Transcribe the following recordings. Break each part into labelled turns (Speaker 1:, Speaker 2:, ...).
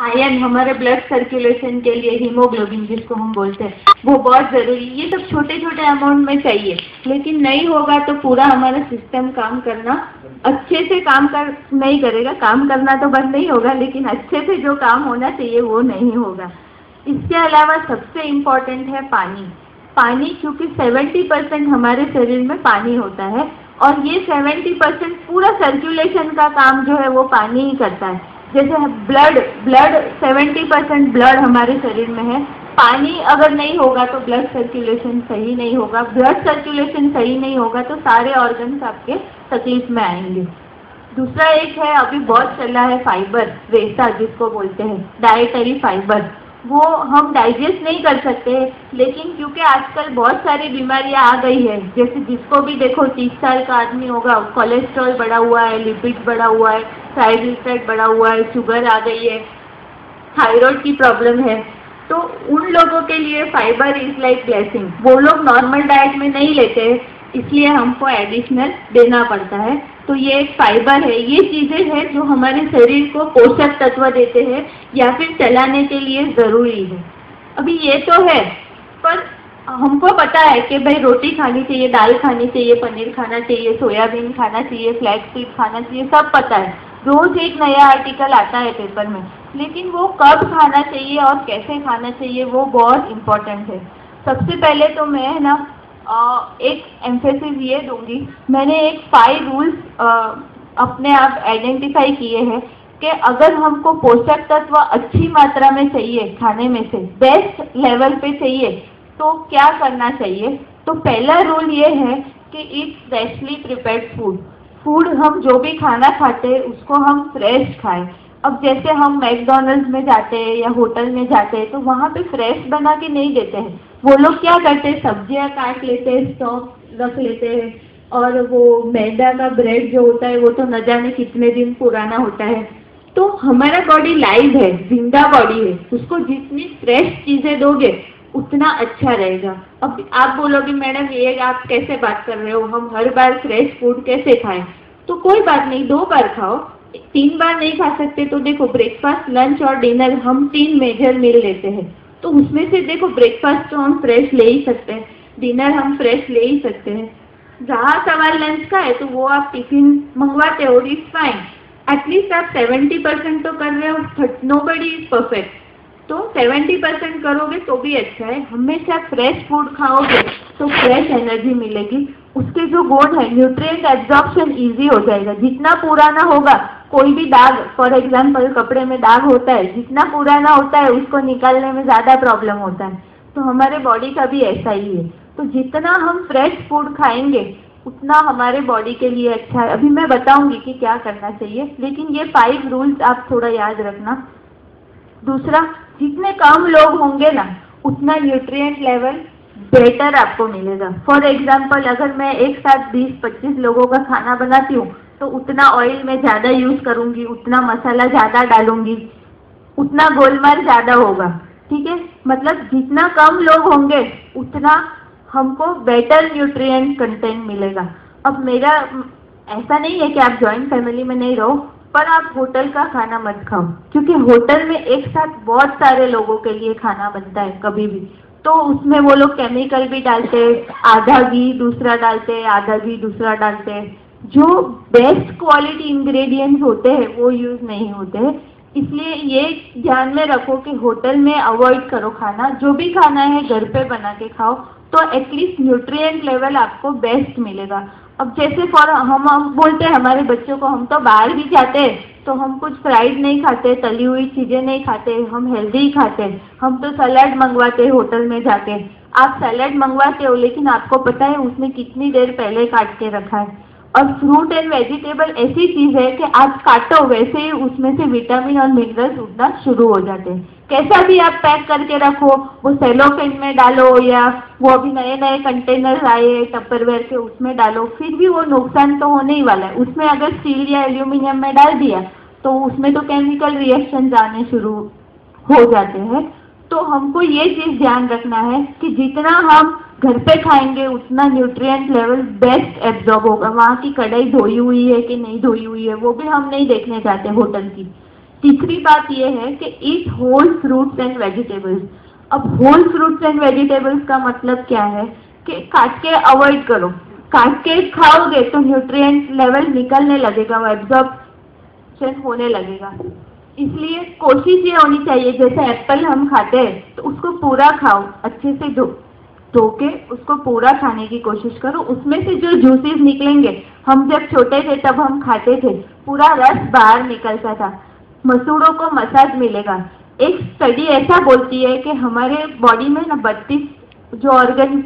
Speaker 1: Iron हमारे blood circulation के लिए, हीमोग्लोबिन जिसको हम बोलते हैं, वो बहुत ज़रूरी। ये सब छोटे छोटे अमाउंट में चाहिए, लेकिन नहीं होगा तो पूरा हमारा सिस्टम काम करना अच्छे से नहीं करेगा। काम करना तो बंद नहीं होगा, लेकिन अच्छे से जो काम होना चाहिए वो नहीं होगा। इसके अलावा सबसे इम्पोर्टेंट है पानी। पानी, क्योंकि 70% हमारे शरीर में पानी होता है, और ये 70% पूरा सर्कुलेशन का काम जो है वो पानी ही करता है। जैसे ब्लड 70% ब्लड हमारे शरीर में है। पानी अगर नहीं होगा तो ब्लड सर्कुलेशन सही नहीं होगा, ब्लड सर्कुलेशन सही नहीं होगा तो सारे ऑर्गन्स आपके तकलीफ में आएंगे। दूसरा एक है, अभी बहुत चला है फाइबर, रेशा जिसको बोलते हैं, डाइटरी फाइबर। वो हम डाइजेस्ट नहीं कर सकते, लेकिन क्योंकि आजकल बहुत सारी बीमारियां आ गई है, जैसे जिसको भी देखो 30 साल का आदमी होगा, कोलेस्ट्रॉल बढ़ा हुआ है, लिपिड बढ़ा हुआ है, ट्राइग्लिसराइड बढ़ा हुआ है, शुगर आ गई है, थायराइड की प्रॉब्लम है। तो उन लोगों के लिए फाइबर इज लाइक ब्लेसिंग। वो लोग नॉर्मल डाइट में नहीं लेते, इसलिए हमको एडिशनल देना पड़ता है। तो ये एक फाइबर है। ये चीज़ें हैं जो हमारे शरीर को पोषक तत्व देते हैं या फिर चलाने के लिए ज़रूरी है। अभी ये तो है, पर हमको पता है कि भाई रोटी खानी चाहिए, दाल खानी चाहिए, पनीर खाना चाहिए, सोयाबीन खाना चाहिए, फ्लैक्स सीड खाना चाहिए, सब पता है। रोज़ एक नया आर्टिकल आता है पेपर में, लेकिन वो कब खाना चाहिए और कैसे खाना चाहिए वो बहुत इम्पोर्टेंट है। सबसे पहले तो मैं ना एक एम्फेसिस ये दूंगी, मैंने एक 5 रूल्स अपने आप आइडेंटिफाई किए हैं कि अगर हमको पोषक तत्व अच्छी मात्रा में चाहिए, खाने में से बेस्ट लेवल पे चाहिए, तो क्या करना चाहिए। तो पहला रूल ये है कि ईट फ्रेशली प्रिपेयर्ड फूड। हम जो भी खाना खाते हैं उसको हम फ्रेश खाएं। अब जैसे हम मैकडॉनल्ड्स में जाते हैं या होटल में जाते हैं तो वहाँ पे फ्रेश बना के नहीं देते हैं। वो लोग क्या करते हैं, सब्जियाँ काट लेते हैं, स्टॉक रख लेते हैं, और वो मैदा का ब्रेड जो होता है वो तो न जाने कितने दिन पुराना होता है। तो हमारा बॉडी लाइव है, जिंदा बॉडी है, उसको जितनी फ्रेश चीज़ें दोगे उतना अच्छा रहेगा। अब आप बोलोगे मैडम ये आप कैसे बात कर रहे हो, हम हर बार फ्रेश फूड कैसे खाएं। तो कोई बात नहीं, 2 बार खाओ, 3 बार नहीं खा सकते तो देखो ब्रेकफास्ट, लंच और डिनर हम 3 मेजर मील लेते हैं। तो उसमें से देखो ब्रेकफास्ट तो हम फ्रेश ले ही सकते हैं, डिनर हम फ्रेश ले ही सकते हैं। जहाँ सवाल लंच का है तो वो आप टिफिन मंगवाते हो, इट्स फाइन। एटलीस्ट आप 70% तो कर रहे हो, नोबडी इज परफेक्ट। तो 70% करोगे तो भी अच्छा है। हमेशा फ्रेश फूड खाओगे तो फ्रेश एनर्जी मिलेगी। उसके जो गुण है, न्यूट्रिएंट एब्जॉर्प्शन इजी हो जाएगा। जितना पुराना होगा, कोई भी दाग, फॉर एग्जांपल कपड़े में दाग होता है, जितना पुराना होता है उसको निकालने में ज़्यादा प्रॉब्लम होता है। तो हमारे बॉडी का भी ऐसा ही है। तो जितना हम फ्रेश फूड खाएंगे उतना हमारे बॉडी के लिए अच्छा है। अभी मैं बताऊंगी कि क्या करना चाहिए, लेकिन ये 5 रूल्स आप थोड़ा याद रखना। दूसरा, जितने कम लोग होंगे ना उतना न्यूट्रिएंट लेवल बेटर आपको मिलेगा। फॉर एग्जांपल अगर मैं एक साथ 20-25 लोगों का खाना बनाती हूँ तो उतना ऑयल मैं ज़्यादा यूज़ करूँगी, उतना मसाला ज़्यादा डालूंगी, उतना गोलमाल ज़्यादा होगा। ठीक है, मतलब जितना कम लोग होंगे उतना हमको बेटर न्यूट्रिएंट कंटेंट मिलेगा। अब मेरा ऐसा नहीं है कि आप जॉइंट फैमिली में नहीं रहो, पर आप होटल का खाना मत खाओ, क्योंकि होटल में एक साथ बहुत सारे लोगों के लिए खाना बनता है कभी भी। तो उसमें वो लोग केमिकल भी डालते हैं, आधा घी दूसरा डालते हैं, आधा घी दूसरा डालते हैं। जो बेस्ट क्वालिटी इंग्रेडिएंट्स होते हैं वो यूज़ नहीं होते हैं। इसलिए ये ध्यान में रखो कि होटल में अवॉइड करो खाना। जो भी खाना है घर पे बना के खाओ, तो एटलीस्ट न्यूट्रिएंट लेवल आपको बेस्ट मिलेगा। अब जैसे हम बोलते हैं हमारे बच्चों को, हम तो बाहर भी जाते हैं तो हम कुछ फ्राइड नहीं खाते, तली हुई चीज़ें नहीं खाते, हम हेल्दी ही खाते हैं। हम तो सलाद मंगवाते हैं होटल में जाके। आप सलाद मंगवाते हो, लेकिन आपको पता है उसने कितनी देर पहले काट के रखा है। और फ्रूट एंड वेजिटेबल ऐसी चीज़ है कि आप काटो वैसे ही उसमें से विटामिन और मिनरल्स उठना शुरू हो जाते हैं। कैसा भी आप पैक करके रखो, वो सेलोफेन में डालो या वो अभी नए नए कंटेनर आए टपरवेयर के उसमें डालो, फिर भी वो नुकसान तो होने ही वाला है। उसमें अगर स्टील या एल्यूमिनियम में डाल दिया तो उसमें तो केमिकल रिएक्शन आने शुरू हो जाते हैं। तो हमको ये चीज़ ध्यान रखना है कि जितना हम घर पे खाएंगे उतना न्यूट्रिएंट लेवल बेस्ट एब्जॉर्ब होगा। वहाँ की कढ़ाई धोई हुई है कि नहीं धोई हुई है वो भी हम नहीं देखने जाते होटल की। तीसरी बात यह है कि ईट होल फ्रूट्स एंड वेजिटेबल्स। अब होल फ्रूट्स एंड वेजिटेबल्स का मतलब क्या है कि काट के अवॉइड करो। काट के खाओगे तो न्यूट्रिएंट लेवल निकलने लगेगा, वो एब्जॉर्प्शन होने लगेगा। इसलिए कोशिश ये होनी चाहिए, जैसे एप्पल हम खाते हैं तो उसको पूरा खाओ, अच्छे से धो के उसको पूरा खाने की कोशिश करो। उसमें से जो जूसेस निकलेंगे, हम जब छोटे थे तब हम खाते थे, पूरा रस बाहर निकलता था, मसूड़ों को मसाज मिलेगा। एक स्टडी ऐसा बोलती है कि हमारे बॉडी में ना 32 जो ऑर्गन,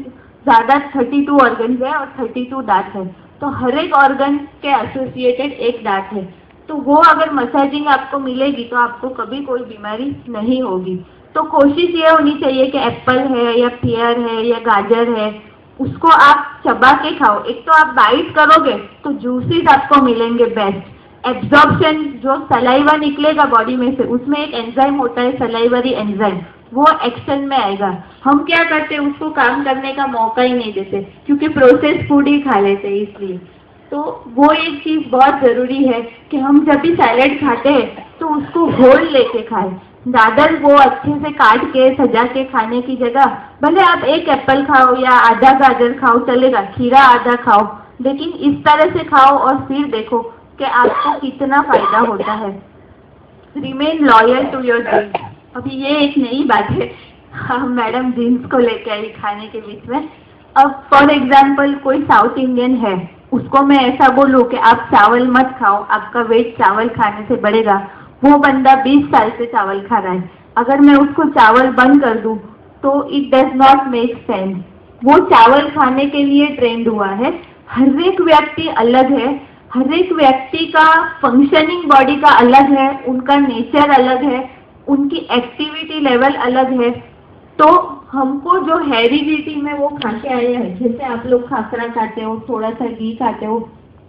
Speaker 1: ज़्यादा 32 ऑर्गन है और 32 दांत है, तो हर एक ऑर्गन के एसोसिएटेड एक दांत है। तो वो अगर मसाजिंग आपको मिलेगी तो आपको कभी कोई बीमारी नहीं होगी। तो कोशिश ये होनी चाहिए कि एप्पल है या पेयर है या गाजर है, उसको आप चबा के खाओ। एक तो आप बाइट करोगे तो जूसेस आपको मिलेंगे बेस्ट। एब्जॉर्प्शन, जो सलाइवा निकलेगा बॉडी में से, उसमें एक एंजाइम होता है सलाइवरी एंजाइम, वो एक्शन में आएगा। हम क्या करते हैं, उसको काम करने का मौका ही नहीं देते क्योंकि प्रोसेस फूड ही खा लेते हैं। इसलिए तो वो एक चीज़ बहुत ज़रूरी है कि हम जब भी सैलेड खाते हैं तो उसको होल लेके खाएं, दादर वो अच्छे से काट के सजा के खाने की जगह भले आप एक एप्पल खाओ या आधा गाजर खाओ चलेगा, खीरा आधा खाओ, लेकिन इस तरह से खाओ और फिर देखो कि आपको कितना फायदा होता है। Remain loyal to your dream. अभी ये एक नई बात है, हम मैडम जीन्स को लेके आई खाने के बीच में। अब फॉर एग्जाम्पल कोई साउथ इंडियन है, उसको मैं ऐसा बोलूँ कि आप चावल मत खाओ, आपका वेट चावल खाने से बढ़ेगा। वो बंदा 20 साल से चावल खा रहा है, अगर मैं उसको चावल बंद कर दूं तो it does not make sense. वो चावल खाने के लिए ट्रेंड हुआ है। हर एक व्यक्ति अलग है, हर एक व्यक्ति का फंक्शनिंग बॉडी का अलग है, उनका नेचर अलग है, उनकी एक्टिविटी लेवल अलग है। तो हमको जो हेरिडिटी में वो खा के आए हैं, जैसे आप लोग खाखरा खाते हो, थोड़ा सा घी खाते हो,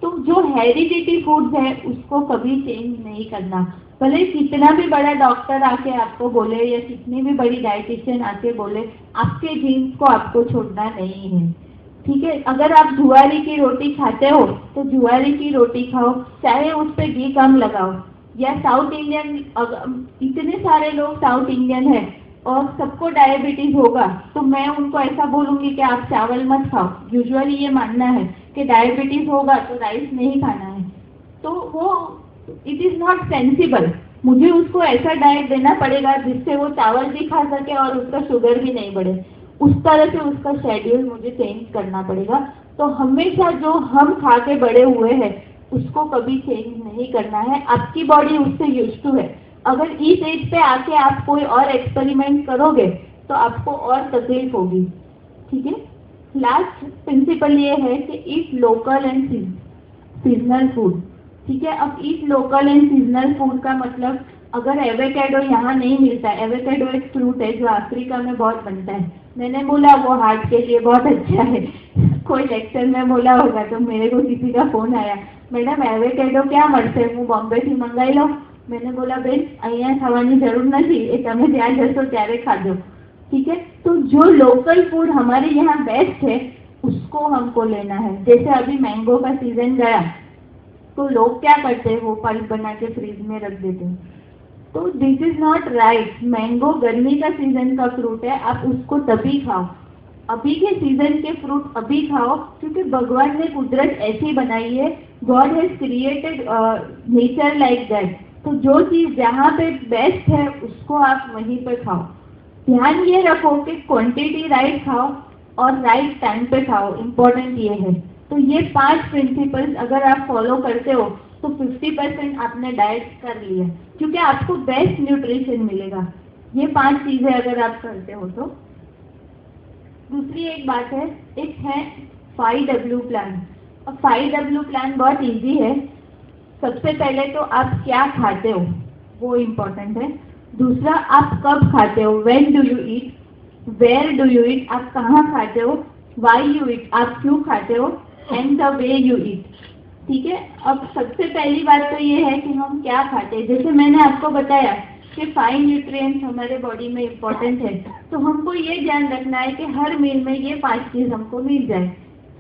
Speaker 1: तो जो हेरिडिटी फूड्स है उसको कभी चेंज नहीं करना। भले कितना भी बड़ा डॉक्टर आके आपको बोले या कितनी भी बड़ी डाइटिशियन आके बोले, आपके जीन्स को आपको छोड़ना नहीं है, ठीक है। अगर आप जुआरी की रोटी खाते हो तो जुआरी की रोटी खाओ, चाहे उस पर घी कम लगाओ। या साउथ इंडियन, इतने सारे लोग साउथ इंडियन है और सबको डायबिटीज होगा, तो मैं उनको ऐसा बोलूंगी कि आप चावल मत खाओ। यूजुअली ये मानना है कि डायबिटीज होगा तो राइस नहीं खाना है, तो वो इट इज नॉट सेंसिबल। मुझे उसको ऐसा डाइट देना पड़ेगा जिससे वो चावल भी खा सके और उसका शुगर भी नहीं बढ़े, उस तरह से उसका शेड्यूल मुझे चेंज करना पड़ेगा। तो हमेशा जो हम खा के बड़े हुए हैं उसको कभी चेंज नहीं करना है, आपकी बॉडी उससे यूज्ड टू है। अगर इस एज पे आके आप कोई और एक्सपेरिमेंट करोगे तो आपको और तकलीफ होगी, ठीक है। लास्ट प्रिंसिपल ये है कि eat local and seasonal food, ठीक है। अब eat local and seasonal food का मतलब, अगर एवोकेडो यहाँ नहीं मिलता, एवोकेडो एक फ्रूट है जो अफ्रीका में बहुत बनता है, मैंने बोला वो हार्ट के लिए बहुत अच्छा है, कोई लेक्चर में बोला होगा तो मेरे को किसी का फोन आया, मैडम एवोकेडो क्या મળશે, હું બોમ્બેથી મંગાવી લઉં। मैंने बोला बेन અહીંયા ખાવાની જરૂર નથી, એ તમે ત્યાં જશો ત્યારે ખાજો, ठीक है। तो जो लोकल फूड हमारे यहाँ बेस्ट है उसको हमको लेना है। जैसे अभी मैंगो का सीजन गया तो लोग क्या करते हैं, वो पल्प बना के फ्रिज में रख देते हैं, तो this is not right. Mango गर्मी का सीजन का फ्रूट है, आप उसको तभी खाओ, अभी के सीजन के फ्रूट अभी खाओ, क्योंकि भगवान ने कुदरत ऐसी बनाई है, God has created nature like that. तो जो चीज जहाँ पे बेस्ट है उसको आप वहीं पे खाओ। ध्यान ये रखो कि क्वांटिटी राइट खाओ और राइट टाइम पे खाओ, इम्पोर्टेंट ये है। तो ये 5 प्रिंसिपल्स अगर आप फॉलो करते हो तो 50% आपने डाइट कर लिया, क्योंकि आपको बेस्ट न्यूट्रिशन मिलेगा। ये 5 चीजें अगर आप करते हो तो। दूसरी एक बात है, एक है 5W प्लान। अब 5W प्लान बहुत इजी है। सबसे पहले तो आप क्या खाते हो वो इम्पोर्टेंट है। दूसरा, आप कब खाते हो, when do you eat, where do you eat, आप कहाँ खाते हो, व्हाई यू ईट, आप क्यों खाते हो, and the way you eat, ठीक है। अब सबसे पहली बात तो ये है कि हम क्या खाते हैं। जैसे मैंने आपको बताया कि 5 न्यूट्रिएंट्स हमारे बॉडी में इम्पोर्टेंट है, तो हमको ये ध्यान रखना है कि हर मील में ये 5 चीज हमको मिल जाए।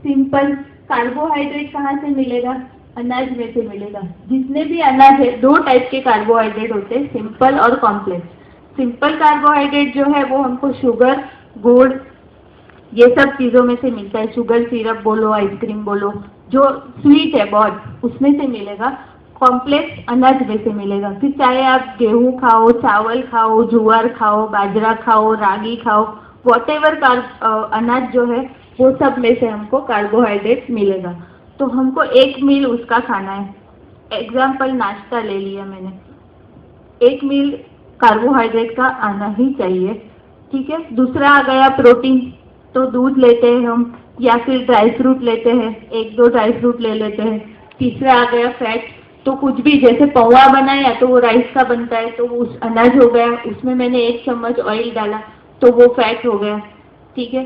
Speaker 1: सिंपल कार्बोहाइड्रेट कहाँ से मिलेगा, अनाज में से मिलेगा। जितने भी अनाज है, दो टाइप के कार्बोहाइड्रेट होते हैं, सिंपल और कॉम्प्लेक्स। सिंपल कार्बोहाइड्रेट जो है वो हमको शुगर, गुड़, ये सब चीज़ों में से मिलता है। शुगर सिरप बोलो, आइसक्रीम बोलो, जो स्वीट है बहुत, उसमें से मिलेगा। कॉम्प्लेक्स अनाज में से मिलेगा। फिर चाहे आप गेहूं खाओ, चावल खाओ, ज्वार खाओ, बाजरा खाओ, रागी खाओ, वॉटेवर अनाज जो है वो सब में से हमको कार्बोहाइड्रेट मिलेगा। तो हमको एक मील उसका खाना है। एग्जाम्पल नाश्ता ले लिया मैंने, एक मील कार्बोहाइड्रेट का आना ही चाहिए, ठीक है। दूसरा आ गया प्रोटीन, तो दूध लेते हैं हम, या फिर ड्राई फ्रूट लेते हैं, एक दो ड्राई फ्रूट ले लेते हैं। तीसरा आ गया फैट, तो कुछ भी, जैसे पोहा बनाया तो वो राइस का बनता है, तो वो उस अनाज हो गया, उसमें मैंने 1 चम्मच ऑयल डाला तो वो फैट हो गया, ठीक है।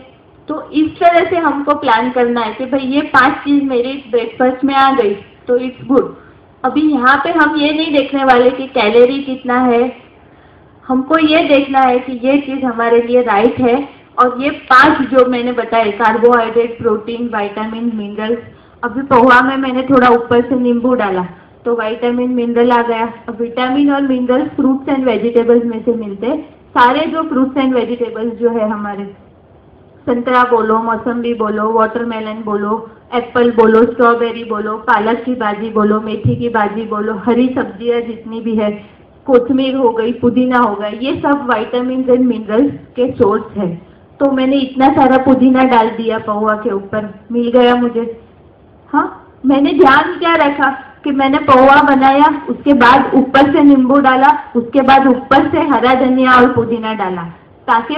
Speaker 1: तो इस तरह से हमको प्लान करना है कि भाई ये 5 चीज मेरे ब्रेकफास्ट में आ गई तो इट्स गुड। अभी यहाँ पे हम ये नहीं देखने वाले कि कैलोरी कितना है, हमको ये देखना है कि ये चीज हमारे लिए राइट है। और ये 5 जो मैंने बताए, कार्बोहाइड्रेट, प्रोटीन, विटामिन, मिनरल्स। अभी पोहा में मैंने थोड़ा ऊपर से नींबू डाला तो विटामिन मिनरल आ गया। अब विटामिन और मिनरल फ्रूट्स एंड वेजिटेबल्स में से मिलते हैं। सारे जो फ्रूट्स एंड वेजिटेबल्स जो है हमारे, संतरा बोलो, मौसम्बी बोलो, वाटरमेलन बोलो, एप्पल बोलो, स्ट्रॉबेरी बोलो, पालक की भाजी बोलो, मेथी की भाजी बोलो, हरी सब्जियां जितनी भी है, कोथिमीर हो गई, पुदीना हो गया, ये सब विटामिन एंड मिनरल्स के सोर्स है। तो मैंने इतना सारा पुदीना डाल दिया पोहा के ऊपर, मिल गया मुझे। हाँ, मैंने ध्यान क्या रखा कि मैंने पोहा बनाया, उसके बाद ऊपर से नींबू डाला, उसके बाद ऊपर से हरा धनिया और पुदीना डाला, ताकि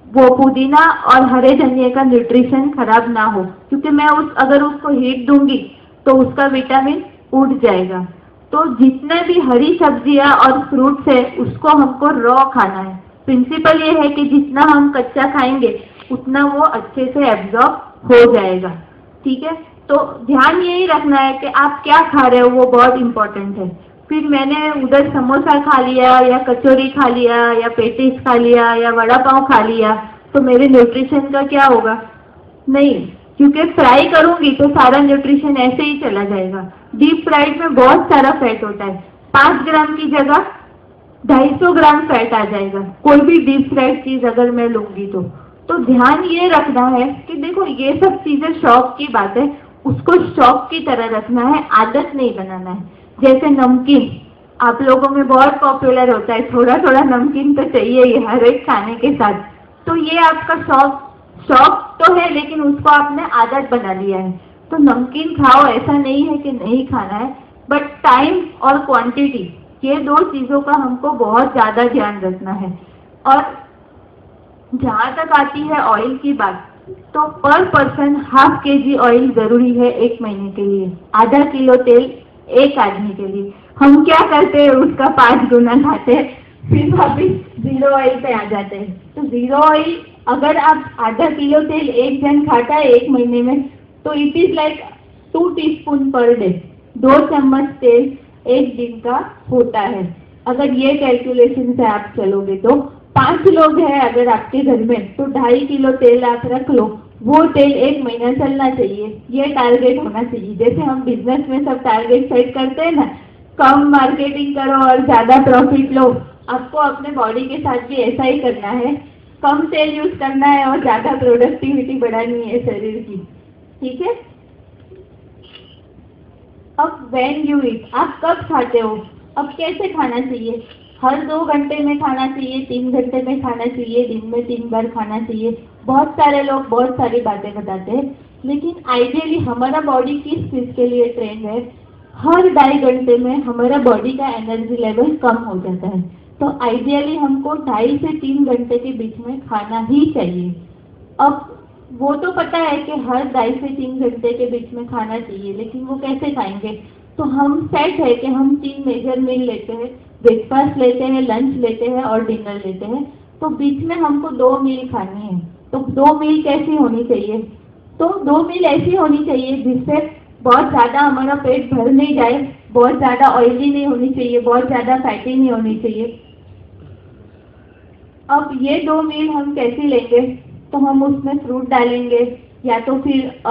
Speaker 1: वो पुदीना और हरे धनिया का न्यूट्रिशन खराब ना हो। क्योंकि मैं अगर उसको हीट दूंगी तो उसका विटामिन उड़ जाएगा। तो जितने भी हरी सब्जियां और फ्रूट्स है उसको हमको रॉ खाना है। प्रिंसिपल ये है कि जितना हम कच्चा खाएंगे उतना वो अच्छे से एब्जॉर्ब हो जाएगा, ठीक है। तो ध्यान यही रखना है कि आप क्या खा रहे हो, वो बहुत इंपॉर्टेंट है। फिर मैंने उधर समोसा खा लिया या कचौरी खा लिया या पेटीज खा लिया या वड़ा पाव खा लिया तो मेरे न्यूट्रिशन का क्या होगा? नहीं, क्योंकि फ्राई करूंगी तो सारा न्यूट्रिशन ऐसे ही चला जाएगा। डीप फ्राइड में बहुत सारा फैट होता है, 5 ग्राम की जगह 250 ग्राम फैट आ जाएगा कोई भी डीप फ्राइड चीज अगर मैं लूंगी तो ध्यान ये रखना है कि देखो ये सब चीजें शौक की बात है, उसको शौक की तरह रखना है, आदत नहीं बनाना है। जैसे नमकीन आप लोगों में बहुत पॉपुलर होता है, थोड़ा थोड़ा नमकीन तो चाहिए ही हर एक खाने के साथ। तो ये आपका शौक तो है, लेकिन उसको आपने आदत बना लिया है। तो नमकीन खाओ, ऐसा नहीं है कि नहीं खाना है, बट टाइम और क्वांटिटी, ये 2 चीजों का हमको बहुत ज्यादा ध्यान रखना है। और जहां तक आती है ऑयल की बात, तो पर पर्सन ½ kg ऑयल जरूरी है 1 महीने के लिए, ½ किलो तेल एक आदमी के लिए। हम क्या करते हैं, उसका 5 गुना खाते हैं, फिर वापिस 0 ऑयल पे आ जाते हैं। तो 0 ऑयल अगर आप ½ किलो तेल एक जन खाता है 1 महीने में, तो it is like 2 teaspoon per day, 2 चम्मच तेल एक दिन का होता है। अगर ये कैलकुलेशन से आप चलोगे तो 5 लोग हैं अगर आपके घर में, तो 2.5 किलो तेल आप रख लो, वो तेल 1 महीना चलना चाहिए, ये टारगेट होना चाहिए। जैसे हम बिजनेस में सब टारगेट सेट करते हैं ना, कम मार्केटिंग करो और ज्यादा प्रॉफिट लो, आपको अपने बॉडी के साथ भी ऐसा ही करना है। कम तेल यूज करना है और ज्यादा प्रोडक्टिविटी बढ़ानी है शरीर की, ठीक है। अब व्हेन यू ईट, आप कब खाते हो, अब कैसे खाना चाहिए? हर 2 घंटे में खाना चाहिए, 3 घंटे में खाना चाहिए, दिन में 3 बार खाना चाहिए। बहुत सारे लोग बहुत सारी बातें बताते हैं, लेकिन आइडियली हमारा बॉडी किस चीज के लिए ट्रेंड है, हर 2.5 घंटे में हमारा बॉडी का एनर्जी लेवल कम हो जाता है। तो आइडियली हमको 2.5 से 3 घंटे के बीच में खाना ही चाहिए। अब वो तो पता है कि हर 2.5 से 3 घंटे के बीच में खाना चाहिए, लेकिन वो कैसे खाएंगे? तो हम सेट है कि हम 3 मेजर मील लेते हैं, ब्रेकफास्ट लेते हैं, लंच लेते हैं और डिनर लेते हैं। तो बीच में हमको 2 मील खानी है। तो 2 मील कैसी होनी चाहिए? तो 2 मील ऐसी होनी चाहिए जिससे बहुत ज्यादा हमारा पेट भर नहीं जाए, बहुत ज्यादा ऑयली नहीं होनी चाहिए, बहुत ज्यादा फैटी नहीं होनी चाहिए। अब ये 2 मील हम कैसे लेंगे? तो हम उसमें फ्रूट डालेंगे या तो फिर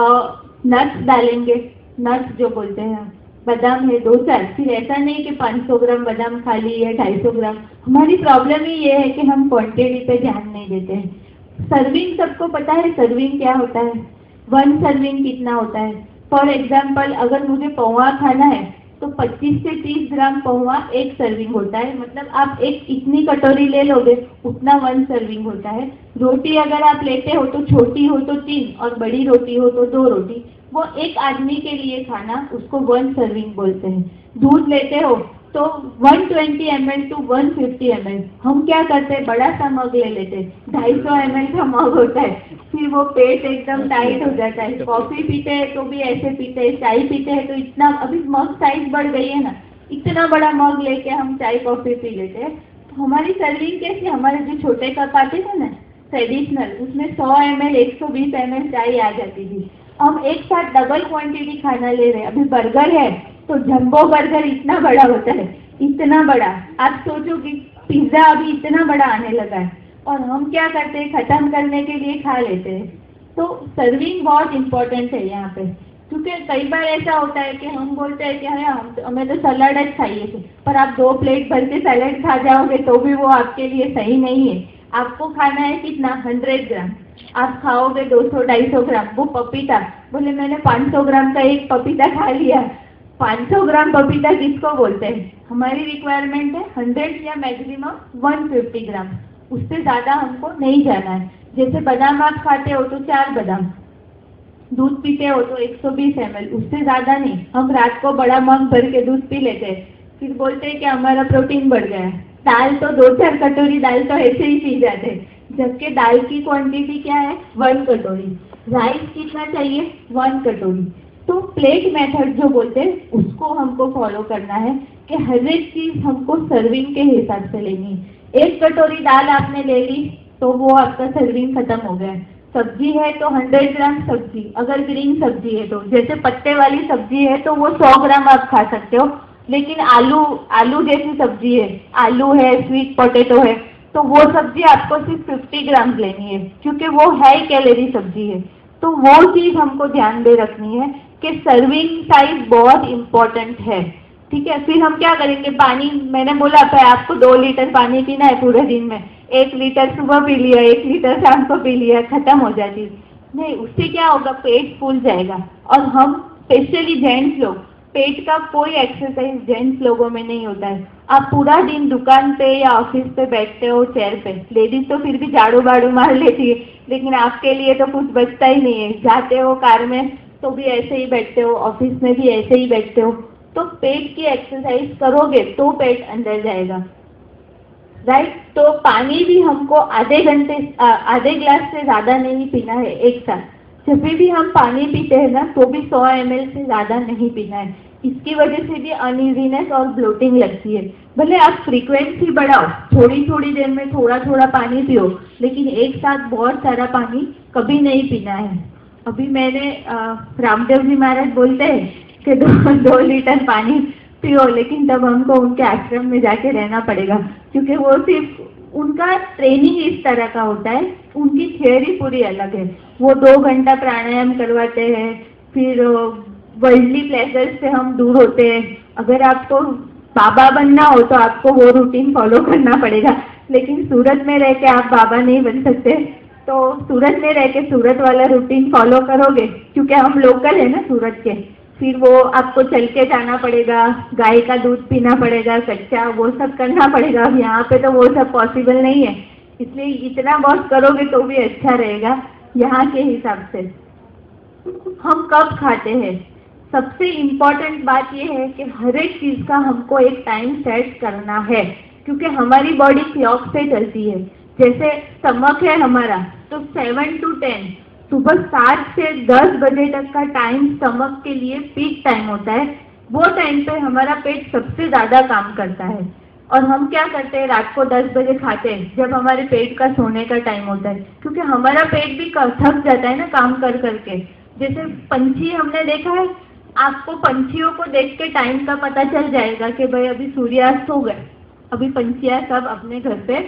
Speaker 1: नट्स डालेंगे, नट्स जो बोलते हैं, बादाम है 2-4, फिर ऐसा नहीं कि 500 ग्राम बादाम खा ली या 250 ग्राम। हमारी प्रॉब्लम ही ये है कि हम क्वांटिटी पे ध्यान नहीं देते हैं। सर्विंग सबको पता है सर्विंग क्या होता है, 1 सर्विंग कितना होता है। फॉर एग्जाम्पल अगर मुझे पोहा खाना है तो 25 से 30 ग्राम पोहा 1 सर्विंग होता है, मतलब आप एक इतनी कटोरी ले लोगे उतना 1 सर्विंग होता है। रोटी अगर आप लेते हो तो छोटी हो तो 3 और बड़ी रोटी हो तो 2 रोटी, वो एक आदमी के लिए खाना, उसको 1 सर्विंग बोलते हैं। दूध लेते हो तो 120 ml टू 150 ml, हम क्या करते हैं बड़ा सा मग ले लेते हैं, 250 ml का मग होता है, फिर वो पेट एकदम टाइट हो जाता है। कॉफी पीते हैं तो भी ऐसे पीते हैं, चाय पीते हैं तो इतना, अभी मग साइज बढ़ गई है ना, इतना बड़ा मग लेके हम चाय कॉफी पी लेते हैं। तो हमारी सर्विंग कैसी, हमारे जो छोटे कप आते थे ना ट्रेडिशनल, उसमें 100 ml 120 ml चाय आ जाती थी। हम एक साथ डबल क्वांटिटी खाना ले रहे हैं। अभी बर्गर है तो जंबो बर्गर इतना बड़ा होता है, इतना बड़ा, आप सोचो कि पिज्जा अभी इतना बड़ा आने लगा है, और हम क्या करते हैं खत्म करने के लिए खा लेते हैं। तो सर्विंग बहुत इम्पोर्टेंट है यहाँ पे, क्योंकि कई बार ऐसा होता है कि हम बोलते हैं कि अरे हमें तो सलाद જ चाहिए थे, पर आप 2 प्लेट भर के सलाद खा जाओगे तो भी वो आपके लिए सही नहीं है। आपको खाना है कितना, 100 ग्राम, आप खाओगे 200-250 ग्राम। वो पपीता, बोले मैंने 500 ग्राम का एक पपीता खा लिया, 500 ग्राम पपीता किसको बोलते हैं। हमारी रिक्वायरमेंट है 100 या मैक्सिमम 150 ग्राम, उससे ज़्यादा हमको नहीं जाना है। जैसे बादाम आप खाते हो तो 4 बादाम, दूध पीते हो तो 120 ml, उससे ज़्यादा नहीं। हम रात को बड़ा मग भर के दूध पी लेते हैं, फिर बोलते हैं कि हमारा प्रोटीन बढ़ गया है। दाल तो 2-4 कटोरी दाल तो ऐसे ही पी जाते हैं, जबकि दाल की क्वांटिटी क्या है, 1 कटोरी। राइस कितना चाहिए, 1 कटोरी। तो प्लेट मेथड जो बोलते हैं उसको हमको फॉलो करना है कि हर एक चीज़ हमको सर्विंग के हिसाब से लेनी है। 1 कटोरी दाल आपने ले ली तो वो आपका सर्विंग खत्म हो गया। सब्जी है तो 100 ग्राम सब्जी, अगर ग्रीन सब्जी है तो, जैसे पत्ते वाली सब्जी है तो वो 100 ग्राम आप खा सकते हो। लेकिन आलू जैसी सब्जी है, आलू है, स्वीट पोटैटो है, तो वो सब्जी आपको सिर्फ 50 ग्राम लेनी है, क्योंकि वो हाई कैलोरी सब्जी है। तो वो चीज़ हमको ध्यान में रखनी है कि सर्विंग साइज बहुत इम्पोर्टेंट है, ठीक है। फिर हम क्या करेंगे, पानी, मैंने बोला था आपको 2 लीटर पानी पीना है पूरे दिन में, 1 लीटर सुबह पी लिया, 1 लीटर शाम को पी लिया, खत्म हो जाती नहीं। उससे क्या होगा, पेट फूल जाएगा। और हम स्पेशली जेंट्स लोग, पेट का कोई एक्सरसाइज जेंट्स लोगों में नहीं होता है। आप पूरा दिन दुकान पे या ऑफिस पे बैठते हो चेयर पे, लेडीज तो फिर भी झाड़ू बाड़ू मार लेती है, लेकिन आपके लिए तो कुछ बचता ही नहीं है। जाते हो कार में तो भी ऐसे ही बैठते हो, ऑफिस में भी ऐसे ही बैठते हो। तो पेट की एक्सरसाइज करोगे तो पेट अंदर जाएगा, राइट। तो पानी भी हमको आधे ग्लास से ज़्यादा नहीं पीना है एक साथ। जब भी हम पानी पीते हैं ना तो भी 100 ml से ज़्यादा नहीं पीना है। इसकी वजह से भी अनइजीनेस और ब्लोटिंग लगती है। भले आप फ्रीक्वेंसी बढ़ाओ, थोड़ी थोड़ी देर में थोड़ा थोड़ा पानी पियो, लेकिन एक साथ बहुत सारा पानी कभी नहीं पीना है। अभी मैंने रामदेव जी महाराज बोलते हैं कि 2 लीटर पानी पियो, लेकिन तब हमको उनके आश्रम में जाके रहना पड़ेगा, क्योंकि वो सिर्फ उनका ट्रेनिंग इस तरह का होता है, उनकी थियोरी पूरी अलग है। वो 2 घंटा प्राणायाम करवाते हैं, फिर वर्ल्डली प्लेजर्स से हम दूर होते हैं। अगर आपको बाबा बनना हो तो आपको वो रूटीन फॉलो करना पड़ेगा, लेकिन सूरत में रह के आप बाबा नहीं बन सकते। तो सूरत में रह के सूरत वाला रूटीन फॉलो करोगे, क्योंकि हम लोकल है ना सूरत के, फिर वो आपको चल के जाना पड़ेगा, गाय का दूध पीना पड़ेगा कच्चा, वो सब करना पड़ेगा। अब यहाँ पे तो वो सब पॉसिबल नहीं है, इसलिए इतना बहुत करोगे तो भी अच्छा रहेगा। यहाँ के हिसाब से हम कब खाते हैं, सबसे इम्पोर्टेंट बात यह है कि हर एक चीज़ का हमको एक टाइम सेट करना है, क्योंकि हमारी बॉडी क्लॉक से चलती है। जैसे स्टमक है हमारा, तो 7 to 10 सुबह 7 से 10 बजे तक का टाइम स्टमक के लिए पीक टाइम होता है। वो टाइम पे हमारा पेट सबसे ज़्यादा काम करता है। और हम क्या करते हैं, रात को 10 बजे खाते हैं, जब हमारे पेट का सोने का टाइम होता है, क्योंकि हमारा पेट भी थक जाता है ना काम कर करके। जैसे पंछी हमने देखा है, आपको पंछियों को देख के टाइम का पता चल जाएगा कि भाई अभी सूर्यास्त हो गए, अभी पंछियाँ सब अपने घर पे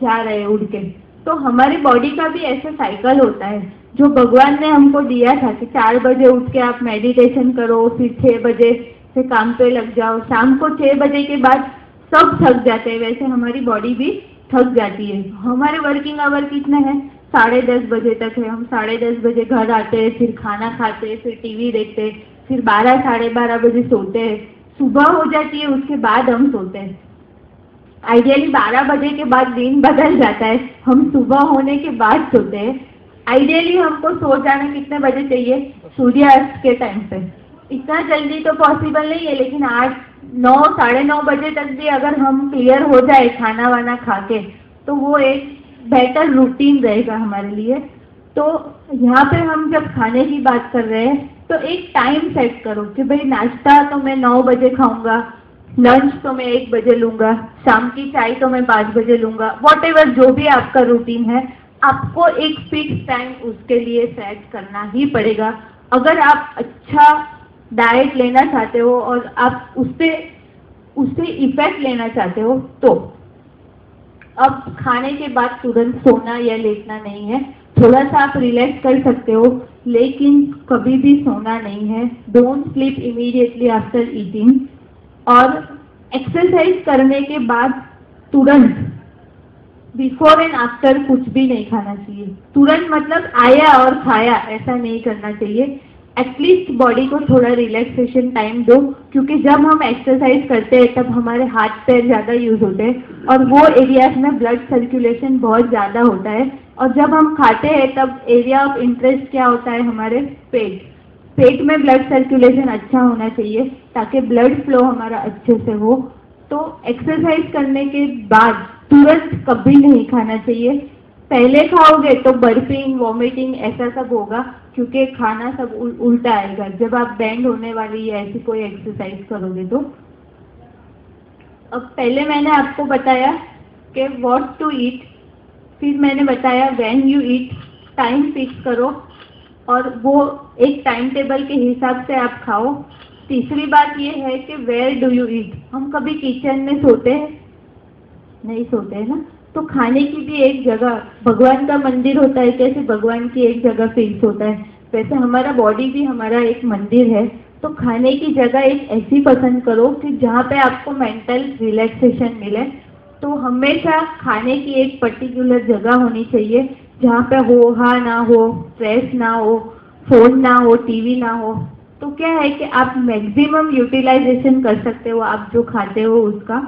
Speaker 1: जा रहे हैं उड़ के। तो हमारी बॉडी का भी ऐसा साइकिल होता है। जो भगवान ने हमको दिया था कि 4 बजे उठ के आप मेडिटेशन करो, फिर 6 बजे से काम पे लग जाओ, शाम को 6 बजे के बाद सब थक जाते हैं, वैसे हमारी बॉडी भी थक जाती है। हमारे वर्किंग आवर कितने हैं? 10:30 बजे तक है। हम 10:30 बजे घर आते हैं, फिर खाना खाते हैं, फिर टीवी देखते हैं, फिर 12 साढ़े 12 बजे सोते हैं, सुबह हो जाती है, उसके बाद हम सोते हैं। आइडियली 12 बजे के बाद दिन बदल जाता है, हम सुबह होने के बाद सोते हैं। आइडियली हमको सो जाना कितने बजे चाहिए? सूर्यास्त के टाइम पे। इतना जल्दी तो पॉसिबल नहीं है, लेकिन 8, 9, साढ़े 9 बजे तक भी अगर हम क्लियर हो जाए खाना वाना खा के, तो वो एक बेटर रूटीन रहेगा हमारे लिए। तो यहाँ पे हम जब खाने की बात कर रहे हैं तो एक टाइम सेट करो कि भाई नाश्ता तो मैं 9 बजे खाऊंगा, लंच तो मैं 1 बजे लूंगा, शाम की चाय तो मैं 5 बजे लूंगा। वॉटेवर जो भी आपका रूटीन है, आपको एक फिक्स टाइम उसके लिए सेट करना ही पड़ेगा। अगर आप अच्छा डाइट लेना चाहते हो और आप उससे इफेक्ट लेना चाहते हो, तो अब खाने के बाद तुरंत सोना या लेटना नहीं है। थोड़ा सा आप रिलैक्स कर सकते हो, लेकिन कभी भी सोना नहीं है। Don't sleep immediately after eating. और एक्सरसाइज करने के बाद तुरंत बिफोर एंड आफ्टर कुछ भी नहीं खाना चाहिए। तुरंत मतलब आया और खाया, ऐसा नहीं करना चाहिए। एटलीस्ट बॉडी को थोड़ा रिलैक्सेशन टाइम दो, क्योंकि जब हम एक्सरसाइज करते हैं तब हमारे हाथ पैर ज़्यादा यूज होते हैं और वो एरियाज में ब्लड सर्कुलेशन बहुत ज़्यादा होता है। और जब हम खाते हैं तब एरिया ऑफ इंटरेस्ट क्या होता है? हमारे पेट में ब्लड सर्कुलेशन अच्छा होना चाहिए ताकि ब्लड फ्लो हमारा अच्छे से हो। तो एक्सरसाइज करने के बाद तुरंत कभी नहीं खाना चाहिए। पहले खाओगे तो बर्पिंग, वॉमिटिंग ऐसा सब होगा, क्योंकि खाना सब उल्टा आएगा जब आप बैंड होने वाली या ऐसी कोई एक्सरसाइज करोगे तो। अब पहले मैंने आपको बताया कि व्हाट टू ईट, फिर मैंने बताया when you eat, time fix करो और वो एक टाइम टेबल के हिसाब से आप खाओ। तीसरी बात ये है कि वेयर डू यू ईट। हम कभी किचन में सोते हैं? नहीं सोते हैं ना। तो खाने की भी एक जगह, भगवान का मंदिर होता है, कैसे भगवान की एक जगह फिक्स होता है, वैसे हमारा बॉडी भी हमारा एक मंदिर है। तो खाने की जगह एक ऐसी पसंद करो कि जहाँ पे आपको मेंटल रिलैक्सेशन मिले। तो हमेशा खाने की एक पर्टिकुलर जगह होनी चाहिए जहाँ पे हो हा ना हो, स्ट्रेस ना हो, फोन ना हो, टीवी ना हो। तो क्या है कि आप मैक्सिमम यूटिलाइजेशन कर सकते हो आप जो खाते हो उसका।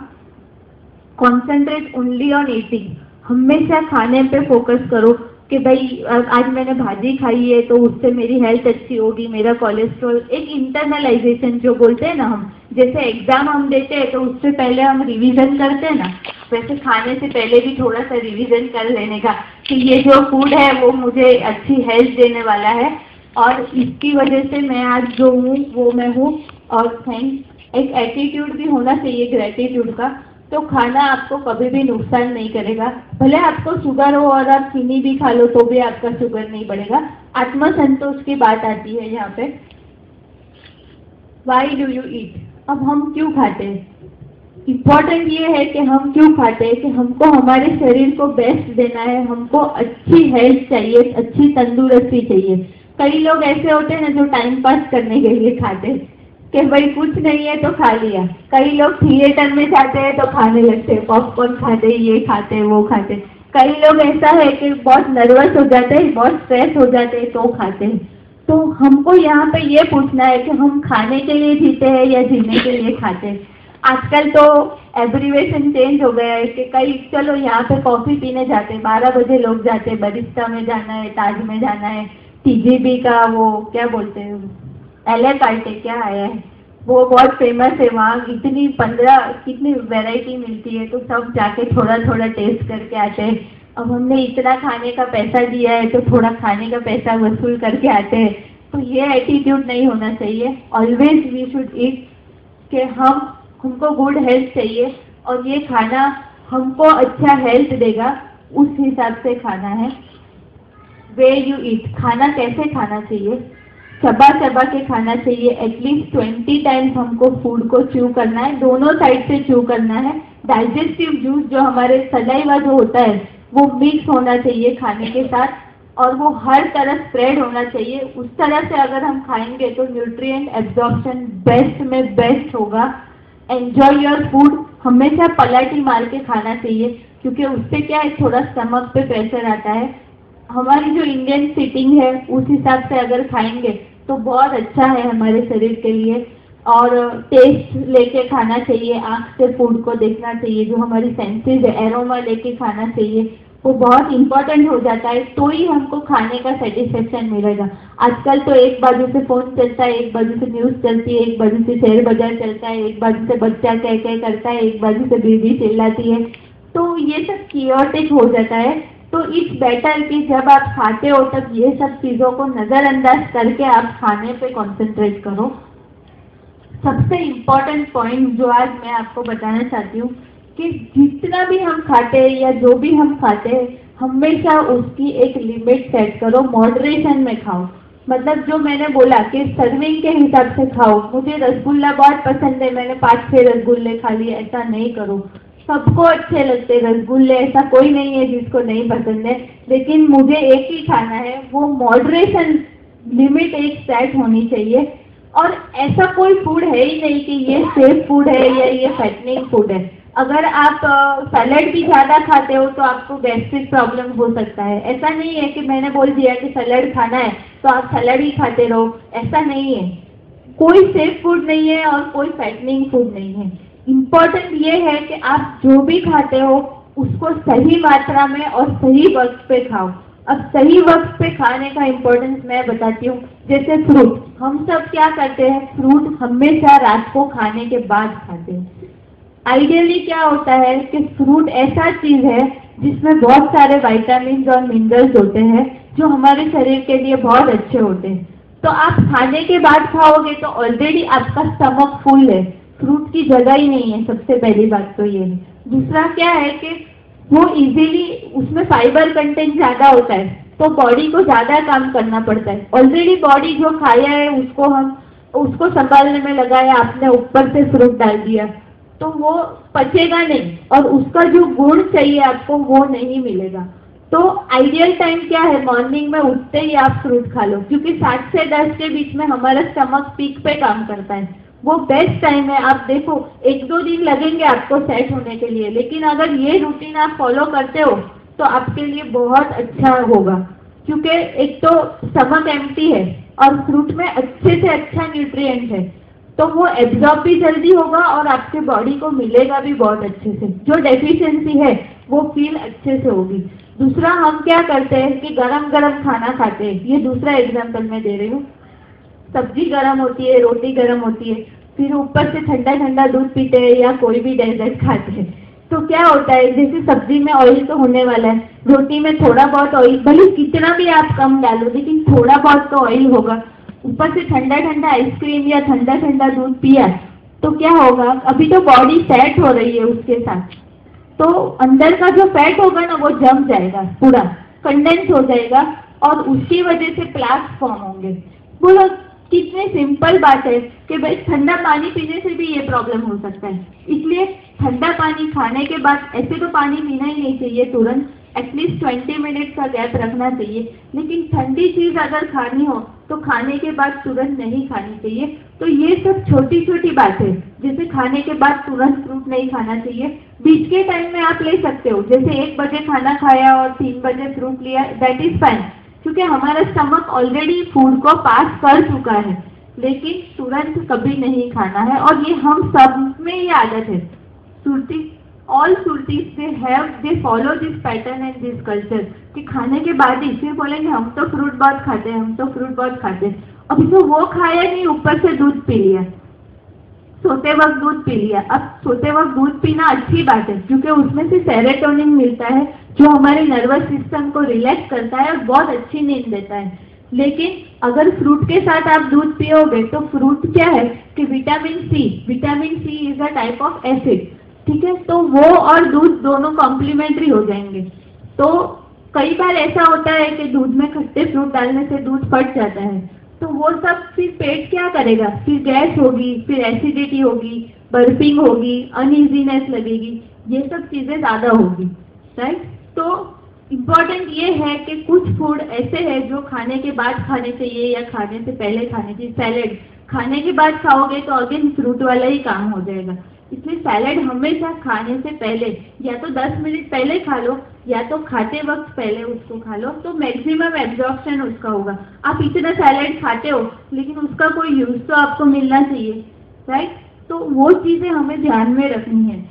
Speaker 1: Concentrate only on eating. हमेशा खाने पे फोकस करो कि भाई आज मैंने भाजी खाई है तो उससे मेरी हेल्थ अच्छी होगी, मेरा कोलेस्ट्रॉल। एक इंटरनलाइजेशन जो बोलते हैं ना हम, जैसे एग्जाम हम देते हैं तो उससे पहले हम रिवीजन करते हैं ना, वैसे खाने से पहले भी थोड़ा सा रिवीजन कर लेने का कि ये जो फूड है वो मुझे अच्छी हेल्थ देने वाला है और इसकी वजह से मैं आज जो हूँ वो मैं हूँ। और थैंक्स, एक एटीट्यूड भी होना चाहिए ग्रेटिट्यूड का। तो खाना आपको कभी भी नुकसान नहीं करेगा। भले आपको शुगर हो और आप चीनी भी खा लो तो भी आपका शुगर नहीं बढ़ेगा। आत्मसंतोष की बात आती है यहाँ पे। Why do you eat? अब हम क्यों खाते हैं? इम्पोर्टेंट ये है कि हम क्यों खाते हैं कि हमको हमारे शरीर को बेस्ट देना है, हमको अच्छी हेल्थ चाहिए, अच्छी तंदुरुस्ती चाहिए। कई लोग ऐसे होते हैं ना जो टाइम पास करने के लिए खाते हैं कि भाई कुछ नहीं है तो खा लिया। कई लोग थिएटर में जाते हैं तो खाने लगते हैं, पॉपकॉर्न खाते, ये खाते वो खाते। कई लोग ऐसा है कि बहुत नर्वस हो जाते हैं, बहुत स्ट्रेस हो जाते हैं तो खाते हैं। तो हमको यहाँ पे ये पूछना है कि हम खाने के लिए जीते हैं या जीने के लिए खाते हैं। आजकल तो एब्रीवेशन चेंज हो गया है कि कई चलो यहाँ पे कॉफी पीने जाते हैं, 12 बजे लोग जाते हैं, बरिस्टा में जाना है, ताज में जाना है, TGB का वो क्या बोलते हैं, LA कार्टे क्या आया है, वो बहुत फेमस है। वहाँ कितनी वैरायटी मिलती है, तो सब जाके थोड़ा थोड़ा टेस्ट करके आते हैं। अब हमने इतना खाने का पैसा दिया है तो थोड़ा खाने का पैसा वसूल करके आते हैं। तो ये एटीट्यूड नहीं होना चाहिए। ऑलवेज वी शुड ईट कि हमको गुड हेल्थ चाहिए और ये खाना हमको अच्छा हेल्थ देगा, उस हिसाब से खाना है। वे यू ईट, खाना कैसे खाना चाहिए? चबा चबा के खाना चाहिए। एटलीस्ट 20 टाइम्स हमको फूड को च्यू करना है, दोनों साइड से च्यू करना है। डाइजेस्टिव जूस जो हमारे सलाइवा जो होता है वो मिक्स होना चाहिए खाने के साथ। और वो हर तरफ स्प्रेड होना चाहिए। उस तरह से अगर हम खाएंगे तो न्यूट्रिएंट एब्जॉर्प्शन बेस्ट में बेस्ट होगा। एंजॉय योर फूड, हमेशा पलट ही मार के खाना चाहिए, क्योंकि उससे क्या है, थोड़ा स्टमक पे प्रेशर आता है। हमारी जो इंडियन सिटिंग है उस हिसाब से अगर खाएंगे तो बहुत अच्छा है हमारे शरीर के लिए। और टेस्ट लेके खाना चाहिए, आँख से फूड को देखना चाहिए, जो हमारी सेंसेस है एरोमा लेके खाना चाहिए, वो बहुत इंपॉर्टेंट हो जाता है, तो ही हमको खाने का सेटिस्फेक्शन मिलेगा। आजकल तो एक बाजू से फोन चलता है, एक बाजू से न्यूज़ चलती है, एक बाजू से शेयर बाजार चलता है, एक बाजू से बच्चा कह कह करता है, एक बाजू से बीवी चिल्लाती है, तो ये सब कियोटिक हो जाता है। तो इट्स बेटर कि जब आप खाते हो तब ये सब चीज़ों को नज़रअंदाज करके आप खाने पे कॉन्सेंट्रेट करो। सबसे इम्पोर्टेंट पॉइंट जो आज मैं आपको बताना चाहती हूँ कि जितना भी हम खाते हैं या जो भी हम खाते हैं, हमेशा उसकी एक लिमिट सेट करो, मॉडरेशन में खाओ। मतलब जो मैंने बोला कि सर्विंग के हिसाब से खाओ। मुझे रसगुल्ला बहुत पसंद है, मैंने 5-6 रसगुल्ले खा लिए, ऐसा नहीं करो। सबको अच्छे लगते रसगुल्ले, ऐसा कोई नहीं है जिसको नहीं पसंद है, लेकिन मुझे एक ही खाना है। वो मॉडरेशन लिमिट एक सेट होनी चाहिए। और ऐसा कोई फूड है ही नहीं कि ये सेफ फूड है या ये फैटनिंग फूड है। अगर आप सैलेड भी ज़्यादा खाते हो तो आपको गैस्ट्रिक प्रॉब्लम हो सकता है। ऐसा नहीं है कि मैंने बोल दिया कि सैलेड खाना है तो आप सैलेड ही खाते रहो, ऐसा नहीं है। कोई सेफ फूड नहीं है और कोई फैटनिंग फूड नहीं है। इम्पोर्टेंट ये है कि आप जो भी खाते हो उसको सही मात्रा में और सही वक्त पे खाओ। अब सही वक्त पे खाने का इम्पोर्टेंस मैं बताती हूँ। जैसे फ्रूट, हम सब क्या करते हैं, फ्रूट हमेशा रात को खाने के बाद खाते हैं। आइडियली क्या होता है कि फ्रूट ऐसा चीज है जिसमें बहुत सारे विटामिन और मिनरल्स होते हैं जो हमारे शरीर के लिए बहुत अच्छे होते हैं। तो आप खाने के बाद खाओगे तो ऑलरेडी आपका स्टमक फुल है, फ्रूट की जगह ही नहीं है। सबसे पहली बात तो ये है। दूसरा क्या है कि वो इजीली, उसमें फाइबर कंटेंट ज्यादा होता है तो बॉडी को ज्यादा काम करना पड़ता है। ऑलरेडी बॉडी जो खाया है उसको संभालने में लगाया, आपने ऊपर से फ्रूट डाल दिया तो वो पचेगा नहीं और उसका जो गुण चाहिए आपको वो नहीं मिलेगा। तो आइडियल टाइम क्या है, मॉर्निंग में उठते ही आप फ्रूट खा लो, क्योंकि 7 से 10 के बीच में हमारा स्टमक पीक पे काम करता है। वो बेस्ट टाइम है। आप देखो 1-2 दिन लगेंगे आपको सेट होने के लिए, लेकिन अगर ये रूटीन आप फॉलो करते हो तो आपके लिए बहुत अच्छा होगा, क्योंकि एक तो स्टमक एम्प्टी है और फ्रूट में अच्छे से अच्छा न्यूट्रिएंट है, तो वो एब्जॉर्ब भी जल्दी होगा और आपके बॉडी को मिलेगा भी बहुत अच्छे से। जो डेफिशिएंसी है वो फील अच्छे से होगी। दूसरा, हम क्या करते हैं कि गरम गरम खाना खाते हैं। ये दूसरा एग्जाम्पल मैं दे रही हूँ। सब्जी गरम होती है, रोटी गरम होती है, फिर ऊपर से ठंडा ठंडा दूध पीते हैं या कोई भी डेजर्ट खाते हैं, तो क्या होता है, जैसे सब्जी में ऑयल तो होने वाला है, रोटी में थोड़ा बहुत ऑयल, भले कितना भी आप कम डालो लेकिन थोड़ा बहुत तो ऑयल होगा। ऊपर से ठंडा ठंडा आइसक्रीम या ठंडा ठंडा दूध पिया तो क्या होगा, अभी तो बॉडी सेट हो रही है उसके साथ, तो अंदर का जो फैट होगा ना वो जम जाएगा, पूरा कंडेंस हो जाएगा और उसकी वजह से प्लाक्स फॉर्म होंगे। बोलो कितनी सिंपल बात है कि भाई ठंडा पानी पीने से भी ये प्रॉब्लम हो सकता है। इसलिए ठंडा पानी खाने के बाद, ऐसे तो पानी पीना ही नहीं चाहिए तुरंत, एटलीस्ट 20 मिनट का गैप रखना चाहिए, लेकिन ठंडी चीज अगर खानी हो तो खाने के बाद तुरंत नहीं खानी चाहिए। तो ये सब छोटी छोटी बातें, जैसे खाने के बाद तुरंत फ्रूट नहीं खाना चाहिए, बीच के टाइम में आप ले सकते हो, जैसे 1 बजे खाना खाया और 3 बजे फ्रूट लिया, दैट इज फाइन, क्योंकि हमारा स्टमक ऑलरेडी फूड को पास कर चुका है। लेकिन तुरंत कभी नहीं खाना है, और ये हम सब में ये आदत है। Surti, all Surtis they follow this pattern and this culture, कि खाने के बाद ही फिर बोलेंगे हम तो फ्रूट बहुत खाते हैं, हम तो फ्रूट बहुत खाते हैं। अभी तो वो खाया नहीं, ऊपर से दूध पी लिया, सोते वक्त दूध पी लिया। अब सोते वक्त दूध पीना अच्छी बात है, क्योंकि उसमें से सेरोटोनिन मिलता है जो हमारे नर्वस सिस्टम को रिलैक्स करता है और बहुत अच्छी नींद देता है। लेकिन अगर फ्रूट के साथ आप दूध पियोगे तो फ्रूट क्या है कि vitamin C is a type of acid, ठीक है, तो वो और दूध दोनों कॉम्प्लीमेंट्री हो जाएंगे। तो कई बार ऐसा होता है कि दूध में खट्टे फ्रूट डालने से दूध फट जाता है, तो वो सब फिर पेट क्या करेगा, फिर गैस होगी, फिर एसिडिटी होगी, बर्पिंग होगी, अनइजीनेस लगेगी, ये सब चीजें ज्यादा होगी, राइट। तो इम्पोर्टेंट ये है कि कुछ फूड ऐसे है जो खाने के बाद खाने चाहिए या खाने से पहले खाने चाहिए। सैलेड खाने के बाद खाओगे तो अगेन फ्रूट वाला ही काम हो जाएगा, इसलिए सैलेड हमेशा खाने से पहले या तो 10 मिनट पहले खा लो या तो खाते वक्त पहले उसको खा लो, तो मैक्सिमम एब्जॉर्प्शन उसका होगा। आप इतना सैलेड खाते हो लेकिन उसका कोई यूज तो आपको मिलना चाहिए, राइट? तो वो चीजें हमें ध्यान में रखनी है।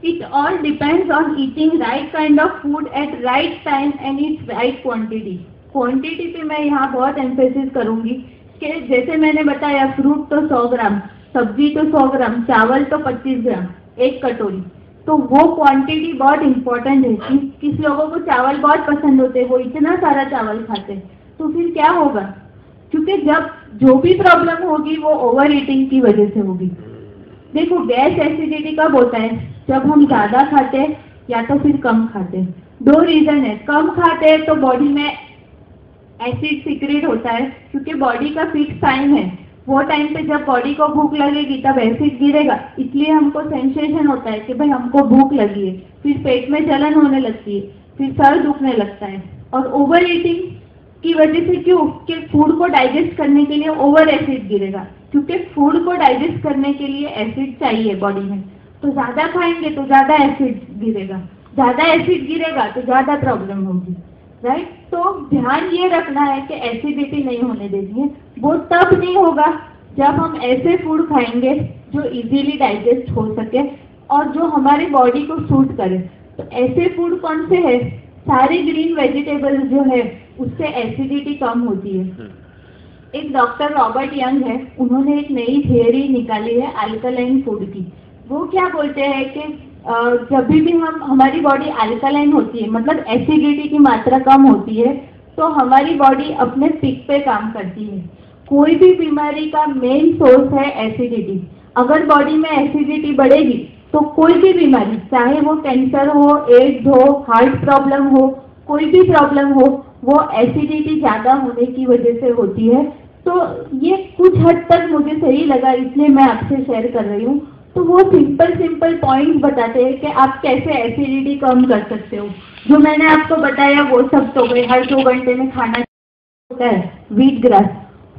Speaker 1: It all depends on eating right kind of food at right time and its right quantity. Quantity पे मैं यहाँ बहुत एम्फेसिस करूंगी कि जैसे मैंने बताया फ्रूट तो 100 ग्राम, सब्जी तो 100 ग्राम, चावल तो 25 ग्राम, एक कटोरी, तो वो क्वांटिटी बहुत इंपॉर्टेंट है। किस लोगों को चावल बहुत पसंद होते हैं, वो इतना सारा चावल खाते हैं, तो फिर क्या होगा? क्योंकि जब जो भी प्रॉब्लम होगी वो ओवर ईटिंग की वजह से होगी। देखो गैस एसिडिटी कब होता है? जब हम ज्यादा खाते हैं या तो फिर कम खाते हैं। दो रीजन है। कम खाते हैं तो बॉडी में एसिड सीक्रेट होता है, क्योंकि बॉडी का फिक्स टाइम है, वो टाइम पे जब बॉडी को भूख लगेगी तब एसिड गिरेगा, इसलिए हमको सेंसेशन होता है कि भाई हमको भूख लगी है, फिर पेट में जलन होने लगती है, फिर सर दुखने लगता है। और ओवर ईटिंग की वजह से क्यों? कि फूड को डाइजेस्ट करने के लिए ओवर एसिड गिरेगा, क्योंकि फूड को डाइजेस्ट करने के लिए एसिड चाहिए बॉडी में, तो ज्यादा खाएंगे तो ज्यादा एसिड गिरेगा, ज्यादा एसिड गिरेगा तो ज्यादा प्रॉब्लम होगी, राइट? तो ध्यान ये रखना है कि एसिडिटी नहीं होने देनी है। वो तब नहीं होगा जब हम ऐसे फूड खाएंगे जो इजीली डाइजेस्ट हो सके और जो हमारी बॉडी को सूट करे। तो ऐसे फूड कौन से है? सारे ग्रीन वेजिटेबल्स जो है उससे एसिडिटी कम होती है। एक डॉक्टर रॉबर्ट यंग है, उन्होंने एक नई थियरी निकाली है अल्कलाइन फूड की। वो क्या बोलते हैं कि जब भी हमारी बॉडी अल्कलाइन होती है, मतलब एसिडिटी की मात्रा कम होती है, तो हमारी बॉडी अपने पीक पे काम करती है। कोई भी बीमारी का मेन सोर्स है एसिडिटी। अगर बॉडी में एसिडिटी बढ़ेगी तो कोई भी बीमारी, चाहे वो कैंसर हो, एड्स हो, हार्ट प्रॉब्लम हो, कोई भी प्रॉब्लम हो, वो एसिडिटी ज्यादा होने की वजह से होती है। तो ये कुछ हद तक मुझे सही लगा, इसलिए मैं आपसे शेयर कर रही हूँ। तो वो सिंपल पॉइंट्स बताते हैं कि आप कैसे एसिडिटी कम कर सकते हो। जो मैंने आपको बताया वो सब तो गए, हर 2 घंटे में खाना होता है, व्हीट ग्रास,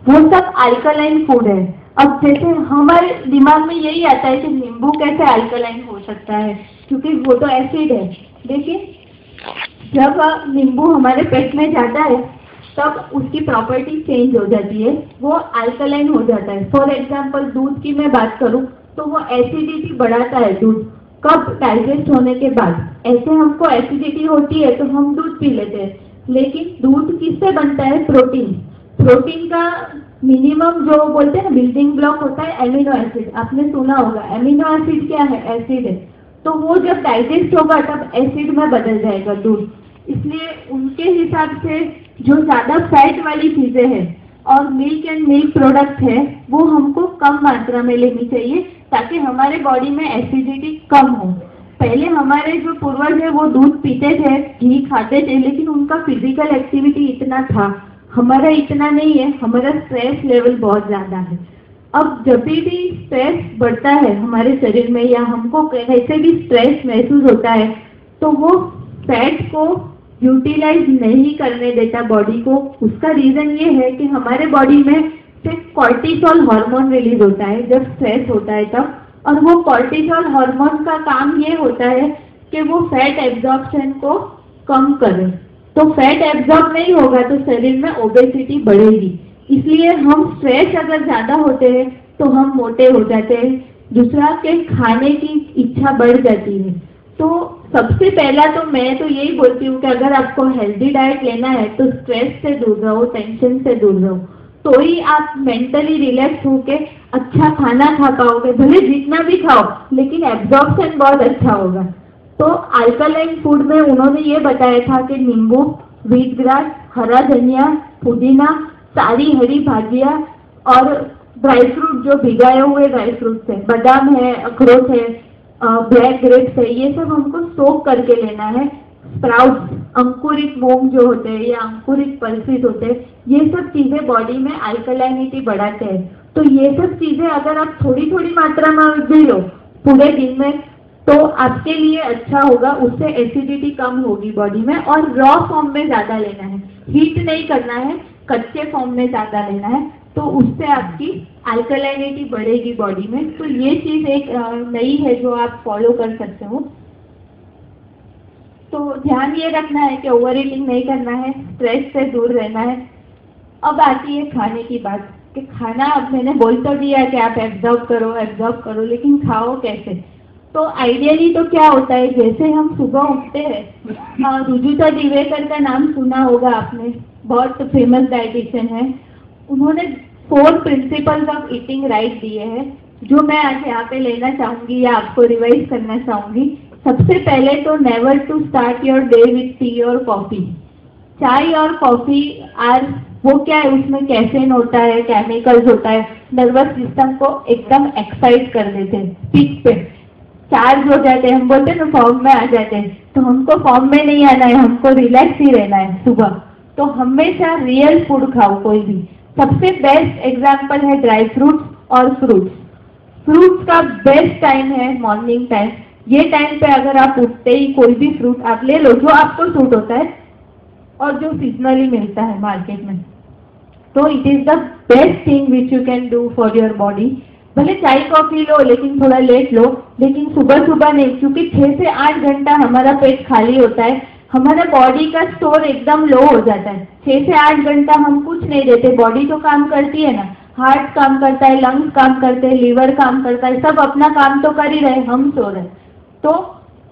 Speaker 1: वो सब अल्कलाइन फूड है। अब जैसे हमारे दिमाग में यही आता है कि नींबू कैसे अल्कलाइन हो सकता है, क्योंकि वो तो एसिड है। देखिए जब नींबू हमारे पेट में जाता है तब उसकी प्रॉपर्टी चेंज हो जाती है, वो अल्कलाइन हो जाता है। फॉर एग्जाम्पल दूध की मैं बात करूं तो वो एसिडिटी बढ़ाता है दूध, कब? डाइजेस्ट होने के बाद। ऐसे हमको एसिडिटी होती है तो हम दूध पी लेते हैं, लेकिन दूध किससे बनता है? प्रोटीन। प्रोटीन का मिनिमम जो बोलते हैं बिल्डिंग ब्लॉक होता है एमिनो एसिड। आपने सुना होगा, एमिनो एसिड क्या है? एसिड है। तो वो जब डाइजेस्ट होगा तब एसिड में बदल जाएगा दूध। इसलिए उनके हिसाब से जो ज्यादा फैट वाली चीजें हैं और मिल्क एंड मिल्क प्रोडक्ट है वो हमको कम मात्रा में लेनी चाहिए, ताकि हमारे बॉडी में एसिडिटी कम हो। पहले हमारे जो पूर्वज है वो दूध पीते थे, घी खाते थे, लेकिन उनका फिजिकल एक्टिविटी इतना था, हमारा इतना नहीं है। हमारा स्ट्रेस लेवल बहुत ज्यादा है। अब जब भी स्ट्रेस बढ़ता है हमारे शरीर में या हमको कैसे भी स्ट्रेस महसूस होता है, तो वो फैट को यूटिलाइज नहीं करने देता बॉडी को। उसका रीजन ये है कि हमारे बॉडी में सिर्फ कॉर्टिसोल हार्मोन रिलीज होता है जब स्ट्रेस होता है तब, और वो कॉर्टिसोल हार्मोन का काम ये होता है कि वो फैट एब्जॉर्प्शन को कम करे। तो फैट एब्जॉर्ब नहीं होगा तो शरीर में ओबेसिटी बढ़ेगी। इसलिए हम स्ट्रेस अगर ज्यादा होते हैं तो हम मोटे हो जाते हैं। दूसरा के खाने की इच्छा बढ़ जाती है। तो सबसे पहला तो मैं तो यही बोलती हूँ कि अगर आपको हेल्दी डाइट लेना है तो स्ट्रेस से दूर रहो, टेंशन से दूर रहो, तो ही आप मेंटली रिलैक्स होके अच्छा खाना खा पाओगे। भले जितना भी खाओ लेकिन एब्जॉर्प्शन बहुत अच्छा होगा। तो अल्कलाइन फूड में उन्होंने ये बताया था कि नींबू, व्हीट ग्रास, हरा धनिया, पुदीना, सारी हरी भाजियाँ और ड्राई फ्रूट, जो भिगाए हुए ड्राई फ्रूट्स है, बादाम है, अखरोट है, ब्लैक ग्रेप्स है, ये सब हमको सोक करके लेना है। स्प्राउट्स, अंकुरित मूंग जो होते हैं या अंकुरित पल्सेस होते हैं, ये सब चीजें बॉडी में अल्कलाइनिटी बढ़ाते हैं। तो ये सब चीजें अगर आप थोड़ी थोड़ी मात्रा में भी लो पूरे दिन में तो आपके लिए अच्छा होगा, उससे एसिडिटी कम होगी बॉडी में। और रॉ फॉर्म में ज़्यादा लेना है, हीट नहीं करना है, कच्चे फॉर्म में ज़्यादा लेना है, तो उससे आपकी अल्कलाइनिटी बढ़ेगी बॉडी में। तो ये चीज़ एक नई है जो आप फॉलो कर सकते हो। तो ध्यान ये रखना है कि ओवर ईटिंग नहीं करना है, स्ट्रेस से दूर रहना है। अब आती है खाने की बात कि खाना, अब मैंने बोल तो दिया कि आप एब्जॉर्ब करो, लेकिन खाओ कैसे। तो आइडियली तो क्या होता है, जैसे हम सुबह उठते हैं, रुजुता दिवेकर का नाम सुना होगा आपने, बहुत फेमस डाइटिशियन है। उन्होंने 4 प्रिंसिपल्स ऑफ ईटिंग राइट दिए हैं, जो मैं आज यहाँ पे लेना चाहूँगी या आपको रिवाइज करना चाहूँगी। सबसे पहले तो never to start your day with tea और कॉफ़ी। चाय और कॉफ़ी वो क्या है, उसमें कैफीन होता है, केमिकल्स होता है, नर्वस सिस्टम को एकदम एक्साइट कर देते हैं, पीक पे चार्ज हो जाते हैं, हम बोलते हैं ना फॉर्म में आ जाते हैं। तो हमको फॉर्म में नहीं आना है, हमको रिलैक्स ही रहना है सुबह। तो हमेशा रियल फूड खाओ कोई भी। सबसे बेस्ट एग्जाम्पल है ड्राई फ्रूट्स और फ्रूट्स। फ्रूट्स का बेस्ट टाइम है मॉर्निंग टाइम। ये टाइम पे अगर आप उठते ही कोई भी फ्रूट आप ले लो जो आपको सूट होता है और जो सीजनली मिलता है मार्केट में, तो it is the best thing which you can do for your body. भले चाय कॉफी लो लेकिन थोड़ा लेट लो, लेकिन सुबह सुबह नहीं, क्योंकि 6 से 8 घंटा हमारा पेट खाली होता है, हमारा बॉडी का स्टोर एकदम लो हो जाता है। 6 से 8 घंटा हम कुछ नहीं देते, बॉडी तो काम करती है ना, हार्ट काम करता है, लंग्स काम करते हैं, लीवर काम करता है, सब अपना काम तो कर ही रहे, हम सो रहे। तो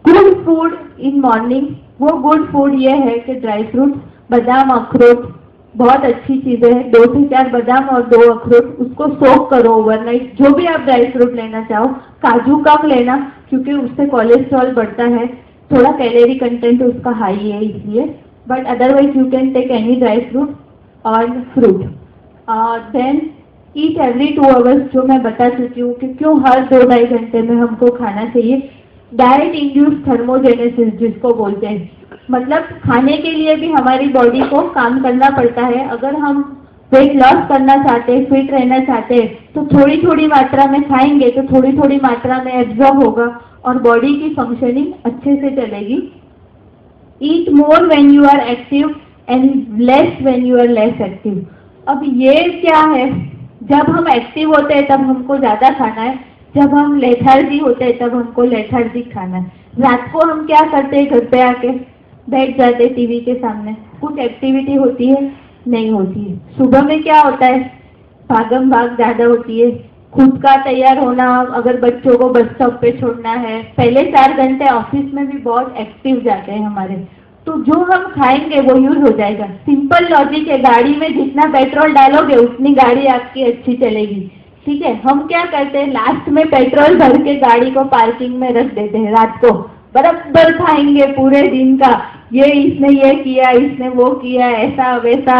Speaker 1: गुड फूड इन मॉर्निंग, वो गुड फूड ये है कि ड्राई फ्रूट, बादाम, अखरोट बहुत अच्छी चीज़ें हैं। 2 से 4 बादाम और 2 अखरोट, उसको सोक करो ओवरनाइट। जो भी आप ड्राई फ्रूट लेना चाहो, काजू कम लेना क्योंकि उससे कोलेस्ट्रॉल बढ़ता है, थोड़ा कैलोरी कंटेंट उसका हाई है इसलिए, but otherwise you can take any dry fruit और fruit. Then eat every 2 hours, जो मैं बता चुकी हूँ कि क्यों हर 2-2.5 घंटे में हमको खाना चाहिए। डाइट इंड्यूस थर्मोजेनेसिस जिसको बोलते हैं, मतलब खाने के लिए भी हमारी बॉडी को काम करना पड़ता है। अगर हम वेट लॉस करना चाहते हैं, फिट रहना चाहते हैं, तो थोड़ी थोड़ी मात्रा में खाएंगे तो थोड़ी थोड़ी मात्रा में एब्जॉर्ब होगा और बॉडी की फंक्शनिंग अच्छे से चलेगी। Eat more when you are active and less when you are less active. अब ये क्या है, जब हम एक्टिव होते हैं तब हमको ज़्यादा खाना है, जब हम लेथार्जी होते हैं तब हमको लेथार्जिक खाना है। रात को हम क्या करते हैं, घर पे आके बैठ जाते टीवी के सामने, कुछ एक्टिविटी होती है नहीं होती है। सुबह में क्या होता है, भागम भाग ज़्यादा होती है, खुद का तैयार होना, अगर बच्चों को बस स्टॉप पे छोड़ना है, पहले 4 घंटे ऑफिस में भी बहुत एक्टिव जाते हैं हमारे, तो जो हम खाएंगे वो यूज हो जाएगा। सिंपल लॉजिक है, गाड़ी में जितना पेट्रोल डालोगे उतनी गाड़ी आपकी अच्छी चलेगी, ठीक है। हम क्या करते हैं, लास्ट में पेट्रोल भर के गाड़ी को पार्किंग में रख देते हैं, रात को बराबर खाएंगे पूरे दिन का, ये इसने ये किया, इसने वो किया, ऐसा वैसा,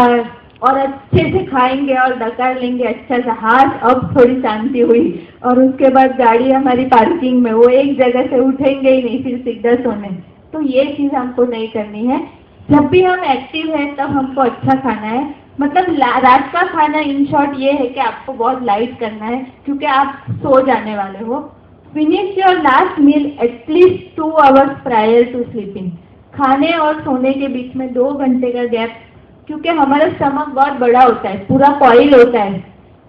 Speaker 1: और अच्छे से खाएंगे और डकार लेंगे अच्छा सा, हाथ अब थोड़ी शांति हुई, और उसके बाद गाड़ी हमारी पार्किंग में, वो एक जगह से उठेंगे ही नहीं, फिर सीधा सोने। तो ये चीज़ हमको नहीं करनी है। जब भी हम एक्टिव है तब हमको अच्छा खाना है, मतलब रात का खाना इन शॉर्ट ये है कि आपको बहुत लाइट करना है क्योंकि आप सो जाने वाले हो। Finish your last meal at least 2 hours prior to sleeping. खाने और सोने के बीच में 2 घंटे का गैप, क्योंकि हमारा स्टमक बहुत बड़ा होता है, पूरा कॉइल होता है,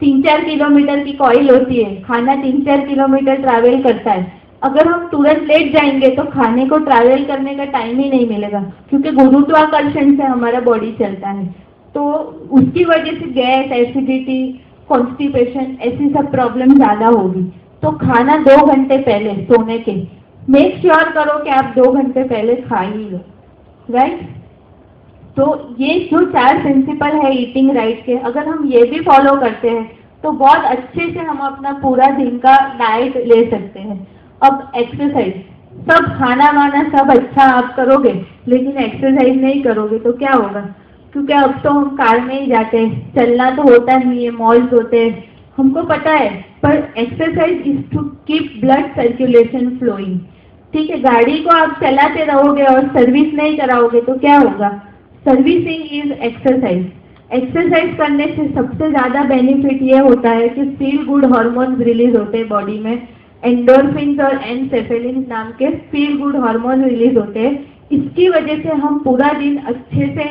Speaker 1: 3-4 किलोमीटर की कॉइल होती है, खाना 3-4 किलोमीटर ट्रैवल करता है। अगर हम तुरंत लेट जाएंगे तो खाने को ट्रैवल करने का टाइम ही नहीं मिलेगा, क्योंकि गुरुत्वाकर्षण से हमारा बॉडी चलता है, तो उसकी वजह से गैस, एसिडिटी, कॉन्स्टिपेशन, ऐसी सब प्रॉब्लम ज़्यादा होगी। तो खाना 2 घंटे पहले सोने के, मेक श्योर करो कि आप 2 घंटे पहले खा ही लो, राइट। तो ये जो 4 प्रिंसिपल है ईटिंग राइट के, अगर हम ये भी फॉलो करते हैं तो बहुत अच्छे से हम अपना पूरा दिन का डाइट ले सकते हैं। अब एक्सरसाइज, सब खाना वाना सब अच्छा आप करोगे लेकिन एक्सरसाइज नहीं करोगे तो क्या होगा, क्योंकि अब तो हम कार में ही जाते हैं, चलना तो होता नहीं है, मॉल्स होते हैं, हमको पता है, पर exercise is to keep blood circulation flowing, ठीक है। गाड़ी को आप चलाते रहोगे और सर्विस नहीं कराओगे तो क्या होगा, सर्विसिंग इज एक्सरसाइज। एक्सरसाइज करने से सबसे ज़्यादा बेनिफिट ये होता है कि फील गुड हार्मोन्स रिलीज होते हैं बॉडी में, एंडोर्फिन्स और एनसेफेलिन नाम के फील गुड हार्मोन रिलीज होते हैं। इसकी वजह से हम पूरा दिन अच्छे से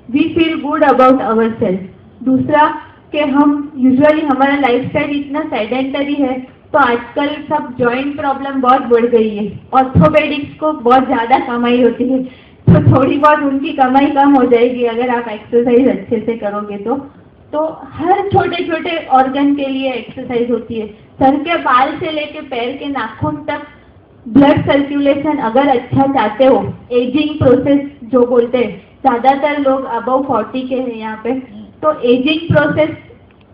Speaker 1: we feel good about our self. दूसरा कि हम यूजुअली हमारा लाइफस्टाइल इतना सेडेंटरी है, तो आजकल सब जॉइंट प्रॉब्लम बहुत बढ़ गई है। ऑर्थोपेडिक्स को बहुत ज़्यादा कमाई होती है, तो थोड़ी बहुत उनकी कमाई कम हो जाएगी अगर आप एक्सरसाइज अच्छे से करोगे तो हर छोटे छोटे ऑर्गन के लिए एक्सरसाइज होती है। सर के बाल से लेके पैर के नाखून तक ब्लड सर्कुलेशन अगर अच्छा चाहते हो, एजिंग प्रोसेस जो बोलते हैं, ज़्यादातर लोग अबव 40 के हैं यहाँ पे, तो एजिंग प्रोसेस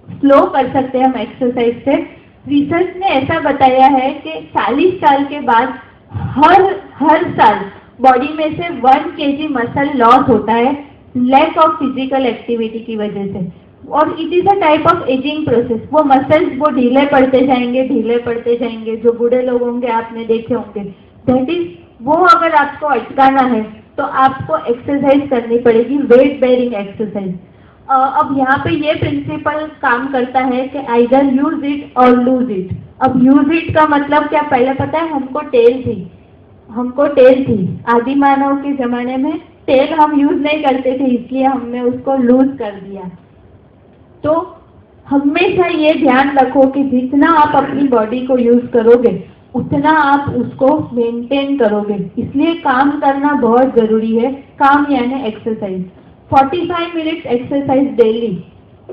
Speaker 1: स्लो कर सकते हैं हम एक्सरसाइज से। रिसर्च ने ऐसा बताया है कि 40 साल के बाद हर साल बॉडी में से 1 kg मसल लॉस होता है लैक ऑफ फिजिकल एक्टिविटी की वजह से, और it is a type of ageing process. वो मसल्स वो ढीले पड़ते जाएंगे। जो बूढ़े लोग होंगे आपने देखे होंगे, दैट इज वो अगर आपको अटकाना है तो आपको एक्सरसाइज करनी पड़ेगी, वेट बेयरिंग एक्सरसाइज। अब यहाँ पे ये प्रिंसिपल काम करता है कि आइदर यूज इट और लूज इट। अब यूज इट का मतलब क्या, पहले पता है हमको टेल थी आदि मानव के जमाने में टेल हम यूज नहीं करते थे, इसलिए हमने उसको लूज कर दिया। तो हमेशा ये ध्यान रखो कि जितना आप अपनी बॉडी को यूज करोगे उतना आप उसको मेंटेन करोगे, इसलिए काम करना बहुत जरूरी है। काम यानी exercise. 45 minute exercise daily,